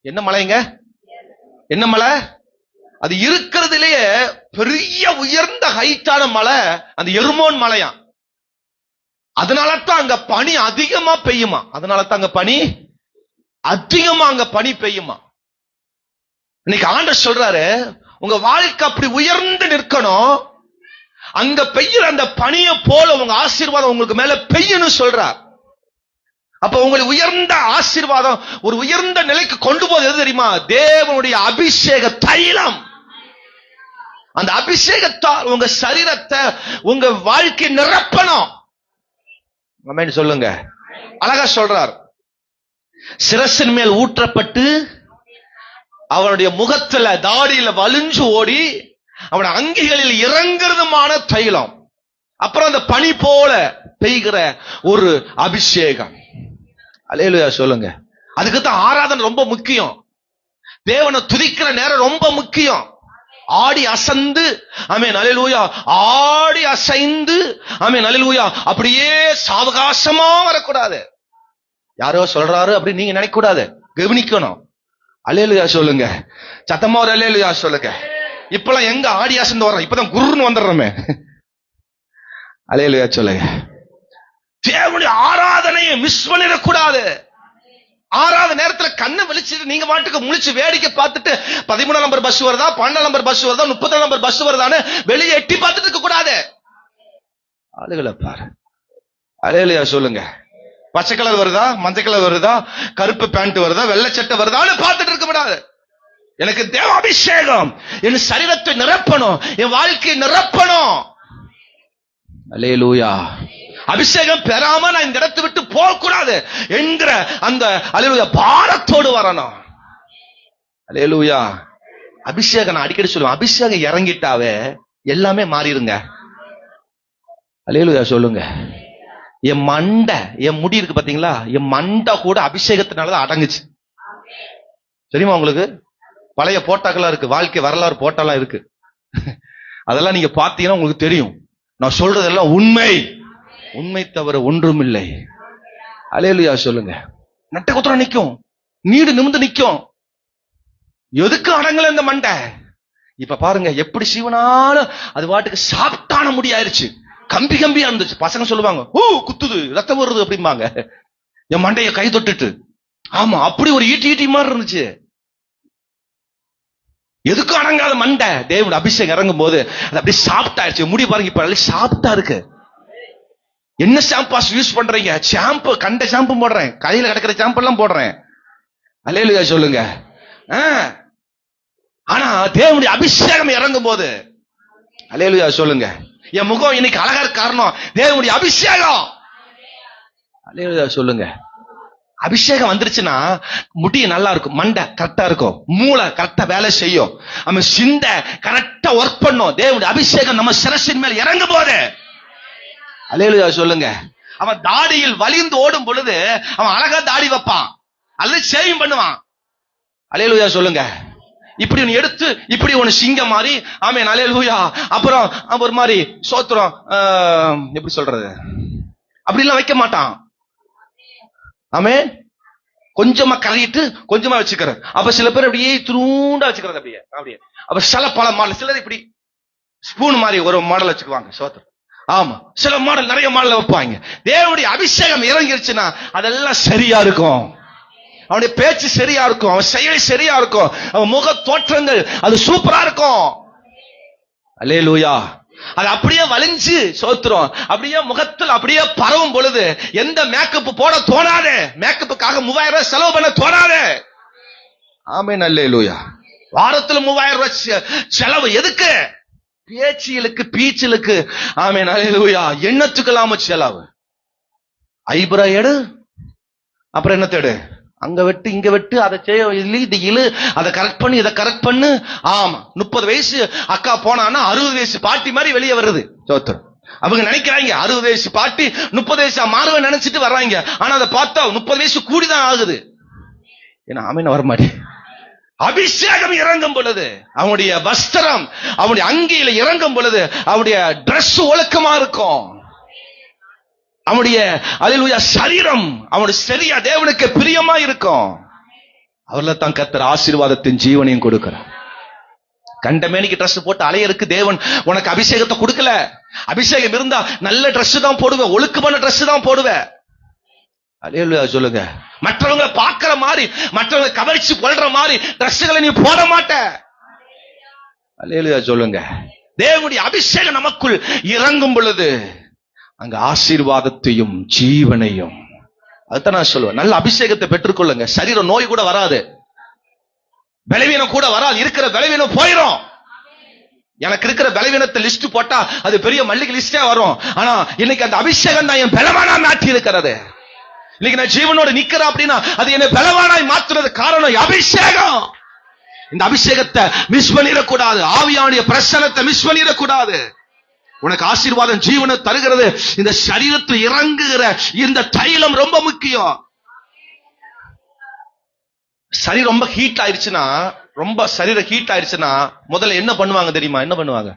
A: என்ன மலைங்க? என்ன மலை? அது இருக்கிறதுலயே பெரிய உயர்ந்த ஹைட்டான மலை அந்த எர்மோன் மலையா. அதனாலதான் அங்க பனி அதிகமா பெய்யுமா. அதனாலதான் அங்க பனி அதிகமா அங்க பனி பெய்யுமா. இன்னைக்கு ஆண்டவர் சொல்றாரு, உங்க வாழ்க்கை அப்படி உயர்ந்து நிற்கணும். அங்க பெய்யுற அந்த பனியை போல உங்க ஆசீர்வாதம் உங்களுக்கு மேல பெய்யணும் சொல்றார். அப்ப உங்களை உயர்ந்த ஆசீர்வாதம், ஒரு உயர்ந்த நிலைக்கு கொண்டு போவது எது தெரியுமா? தேவனுடைய அபிஷேக தைலம். அந்த அபிஷேகத்தால் உங்க சரீரத்தை, உங்க வாழ்க்கை நிரப்பணும். ஆமென் சொல்லுங்க. அழகா சொல்றார். சிரசின் மேல் ஊற்றப்பட்டு அவனுடைய முகத்துல தாடியில வலிஞ்சு ஓடி அவன் அங்கிகளில் இறங்குறதுமான தைலம். அப்புறம் அந்த பனி போல பெய்கிற ஒரு அபிஷேகம். அல்லேலூயா சொல்லுங்க. அதுக்குத்தான் ஆராதனை ரொம்ப முக்கியம். தேவனை துதிக்கிற நேரம் ரொம்ப முக்கியம். ஆடி அசைந்து, ஆமென் அல்லேலூயா, ஆடி அசைந்து, ஆமென் அல்லேலூயா, அப்படியே சாவகாசமா வரக்கூடாது. யாரோ சொல்றாரு அப்படி நீங்க நினைக்க கூடாது. கவனிக்கணும். அல்லேலூயா சொல்லுங்க. சத்தமா ஒரு அல்லேலூயா சொல்லுங்க. இப்பெல்லாம் எங்க ஆடியாசம் வர்றோம், இப்பதான் குருன்னு வந்துடுறோமே. அல்லேலூயா சொல்லுங்க. தேவனுடைய ஆராதனையை மிஸ் பண்ணிடக்கூடாது. ஆறாவது நேரத்துல கண்ணை வெளிச்சிட்டு நீங்க மாட்டுக்கு முழிச்சு வேடிக்கை பார்த்துட்டு 13 நம்பர் பஸ் வருதா, 12 நம்பர் பஸ் வருதா, 30 நம்பர் பஸ் வருதான்னு வெளியே எட்டி பார்த்துட்டு இருக்க கூடாது. ஆளுகளை பாரு. அல்லேலூயா சொல்லுங்க. பச்சை கலர் வருதா, மஞ்சள் கலர் வருதா, கருப்பு பேண்ட் வருதா, வெள்ளை சட்டை வருதான்னு பார்த்துட்டு இருக்க கூடாது. எனக்கு தேவ அபிஷேகம் என் சரீரத்தை நிரப்பணும், என் வாழ்க்கையை நிரப்பணும். அல்லேலூயா. அபிஷேகம் பெறாம நான் இந்த இடத்தை விட்டு போக கூடாது என்கிற அந்த அல்லேலூயா பாரத்தோடு வரணும். அல்லேலூயா. அபிஷேகம் நான் அடிக்கடி சொல்லுவேன், அபிஷேகம் இறங்கிட்டாவே எல்லாமே மாறிடுங்க. அல்லேலூயா சொல்லுங்க. என் மண்டை, என் முடி இருக்கு பாத்தீங்களா, என் மண்டை கூட அபிஷேகத்தினாலதான் அடங்குச்சு. தெரியுமா உங்களுக்கு? பழைய போட்டாக்கெல்லாம் இருக்கு, வாழ்க்கை வரலாறு போட்டாலாம் இருக்கு. அதெல்லாம் நீங்க பாத்தீங்கன்னா உங்களுக்கு தெரியும். நான் சொல்றதெல்லாம் உண்மை, உண்மை தவிர ஒன்றும் இல்லை. அல்லேலூயா சொல்லுங்க. நட்ட குத்துற நிக்கும், நீடு நிமிந்து நிக்கும். எதுக்கு அடங்கல இந்த மண்டை? இப்ப பாருங்க எப்படி சீவனாலும் அது வாட்டுக்கு சாப்பிட்டான முடியாயிருச்சு, கம்பி கம்பியா இருந்துச்சு. பசங்க சொல்லுவாங்க, ஓ குத்துது, ரத்தம் வருது அப்படிம்பாங்க. என் மண்டைய கை தொட்டுட்டு, ஆமா அப்படி ஒரு ஈட்டி மாதிரி இருந்துச்சு. எதுக்கும் அடங்காத மண்டை தேவனுடைய அபிஷேகம் இறங்கும் போது அது அப்படியே சாப்பிட்டாயிருச்சு. முடி பாருங்க இப்ப சாப்பிட்டா இருக்கு. என்ன ஷாம்பாஸ் யூஸ் பண்றீங்க? ஷாம்பு கண்ட ஷாம்பு போடுறேன், கையில கிடக்கிற ஷாம்பு எல்லாம் போடுறேன். அல்லேலூயா சொல்லுங்க. ஆனா தேவனுடைய அபிஷேகம் இறங்கும் போது, அல்லேலூயா சொல்லுங்க, என் முகம் இன்னைக்கு அழகா இருக்க காரணம் தேவனுடைய அபிஷேகம். அல்லேலூயா சொல்லுங்க. அபிஷேகம் வந்துருச்சுன்னா முடி நல்லா இருக்கும், மண்டை கரெக்டா இருக்கும், மூளை கரெக்டா வேலை செய்யும், நம்ம சிந்த கரெக்டா ஒர்க் பண்ணும். தேவனுடைய அபிஷேகம் நம்ம சிரசின் மேல் இறங்கும் போது, அல்லேலூயா சொல்லுங்க, அவன் தாடியில் வலிந்து ஓடும் பொழுது அவன் அழகா தாடி வைப்பான் அல்லது சேவிங் பண்ணுவான். அல்லேலூயா சொல்லுங்க. இப்படி ஒன்னு எடுத்து இப்படி ஒன்னு சிங்க மாதிரி, ஆமென் அல்லேலூயா. அப்புறம் ஒரு மாதிரி சோத்திரம், எப்படி சொல்றது, அப்படி எல்லாம் வைக்க மாட்டான். ஆமென். கொஞ்சமா கரையிட்டு கொஞ்சமா வச்சுக்கிறது. அப்ப சில பேர் அப்படியே துருண்டா வச்சுக்கிறது, அப்படியே அப்படியே. அப்ப சில பல மாடல், சிலர் இப்படி ஸ்பூன் மாதிரி ஒரு மாடல் வச்சுக்குவாங்க. சோத்திரம். ஆமா, சில மாடல் நிறைய மாடல் வைப்பாங்க. தேவனுடைய அபிஷேகம் இறங்கிருச்சுன்னா அதெல்லாம் சரியா இருக்கும். அவனுடைய பேச்சு சரியா இருக்கும், அவன் செயல் சரியா இருக்கும், அவன் முக தோற்றங்கள் அது சூப்பரா இருக்கும். அல்லேலூயா. அது அப்படியே வலிஞ்சு சோத்திரம் அப்படியே முகத்தில் அப்படியே பரவும் பொழுது எந்த மேக்கப் போட தோணாது, மேக்கப்புக்காக 3000 ரூபாய் செலவு பண்ண தோணாது. ஆமென் அல்லேலூயா. வாரத்துல 3000 ரூபாய் செலவு எதுக்கு? பேச்சிலுக்கு பீச்சிலுக்கு. ஆமென் அல்லேலூயா. எண்ணத்துக்கெல்லாம செலவு. ஐப்ரோ எடு, அப்புறம் என்ன தேடு, அங்க வெட்டு இங்க வெட்டு, அதை செய்ய இது இழு, அதை கரெக்ட் பண்ணி இதை கரெக்ட் பண்ணு. ஆமா, 30 வயசு அக்கா போனான்னா 60 வயசு பாட்டி மாதிரி வெளியே வருது. சோத்திரம். அவங்க நினைக்கிறாங்க 60 வயசு பாட்டி 30 வயசா மாறுவேன் நினைச்சிட்டு வர்றாங்க. ஆனா அதை பார்த்தா 30 வயசு கூடிதான் ஆகுது. ஏன்னா ஆமென் வரமாட்டேன். அபிஷேகம் இறங்கும் பொழுது, அவனுடைய வஸ்திரம் அவனுடைய அங்கியில இறங்கும் பொழுது அவனுடைய டிரெஸ் ஒழுக்கமா இருக்கும். அவனுடைய அல்லேலூயா சரீரம் அவனுடைய சரியா தேவனுக்கு பிரியமா இருக்கும். அவர்ல தான் கர்த்தர் ஆசீர்வாதத்தின் ஜீவனையும் கொடுக்கிறார். கண்டமேனிக்கு ட்ரெஸ் போட்டு அலையருக்கு தேவன் உனக்கு அபிஷேகத்தை கொடுக்கல. அபிஷேகம் இருந்தா நல்ல ட்ரெஸ் தான் போடுவேன், ஒழுக்கமான ட்ரெஸ் தான் போடுவேன். அல்லேலூயா சொல்லுங்க. மற்றவங்களை பார்க்கிற மாதிரி, மற்றவங்க கவர்ச்சி கொள்ற மாதிரி ட்ரெஸ்களை நீ போட மாட்ட. அல்லேலூயா சொல்லுங்க. தேவனுடைய அபிஷேகம் நமக்குள் இறங்கும் பொழுது அங்க ஆசீர்வாதத்தையும் ஜீவனையும், அதுதான் நான் சொல்லுவேன். நல்ல அபிஷேகத்தை பெற்றுக்கொள்ளுங்க. சரீர நோய் கூட வராது, பலவீனம் கூட வராது. இருக்கிற பலவீனம் போயிடும். எனக்கு இருக்கிற பலவீனத்தை லிஸ்ட் போட்டா அது பெரிய மல்லிகை லிஸ்டே வரும். ஆனா இன்னைக்கு அந்த அபிஷேகம் தான் என் பலவானா மாற்றி இருக்கிறது. இன்னைக்கு நான் ஜீவனோட நிக்கிறேன் அப்படின்னா அது என்ன பலவானாய் மாற்றுறது காரணம் அபிஷேகம். இந்த அபிஷேகத்தை மிஸ் பண்ணிடக்கூடாது. ஆவியானுடைய பிரசன்னத்தை மிஸ் பண்ணிடக்கூடாது. உனக்கு ஆசீர்வாதம் ஜீவனை தருகிறது. இந்த சரீரத்தில் இறங்குகிற இந்த தைலம் ரொம்ப முக்கியம். சரீரம் ரொம்ப ஹீட் ஆயிடுச்சுன்னா, ரொம்ப சரீரம் ஹீட் ஆயிடுச்சுன்னா முதல்ல என்ன பண்ணுவாங்க தெரியுமா? என்ன பண்ணுவாங்க?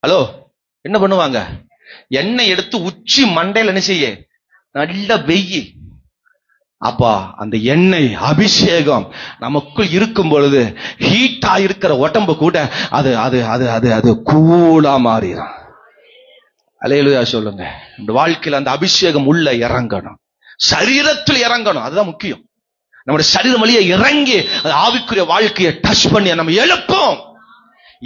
A: ஹலோ, என்ன பண்ணுவாங்க? எண்ணெய் எடுத்து உச்சி மண்டையில என்ன செய்ய, நல்ல வெயி, அப்பா அந்த எண்ணெய் அபிஷேகம் நமக்குள் இருக்கும் பொழுது ஹீட்டா இருக்கிற உடம்பு கூட அது அது அது அது அது கூலா மாறிடும். அல்லேலூயா சொல்லுங்க. இந்த வாழ்க்கையில அந்த அபிஷேகம் உள்ள இறங்கணும், சரீரத்தில் இறங்கணும். அதுதான் முக்கியம். நம்முடைய சரீரம் வழியா இறங்கி அது ஆவிக்குரிய வாழ்க்கையை டச் பண்ணி நம்ம எழுப்போம்.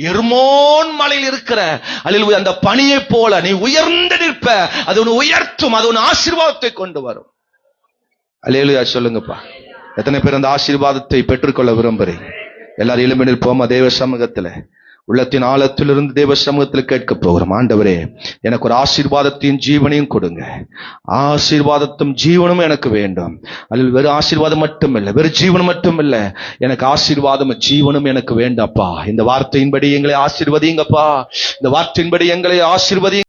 A: எர்மோன் மலையில் இருக்கிற அல்லேலூயா அந்த பனியை போல நீ உயர்ந்து நிற்ப. அது உன்னை உயர்த்தும், அது உன் ஆசீர்வாதத்தை கொண்டு வரும். அல்லேலூயா சொல்லுங்கப்பா. எத்தனை பேர் அந்த ஆசீர்வாதத்தை பெற்றுக்கொள்ள விரும்புறீங்க? எல்லாரும் எழும்பி நிற்போமா தேவ சமூகத்துல. உள்ளத்தின் ஆழத்திலிருந்து தேவ சமூகத்தில் கேட்க போகிறோம். ஆண்டவரே, எனக்கு ஒரு ஆசீர்வாதத்தையும் ஜீவனையும் கொடுங்க. ஆசீர்வாதத்தும் ஜீவனும் எனக்கு வேண்டும். அதில் வெறும் ஆசீர்வாதம் மட்டும் இல்லை, வெறும் ஜீவனம் மட்டும் இல்லை, எனக்கு ஆசீர்வாதம் ஜீவனும் எனக்கு வேண்டாப்பா. இந்த வார்த்தையின்படி எங்களை ஆசீர்வதிங்கப்பா. இந்த வார்த்தையின்படி எங்களை ஆசீர்வதி.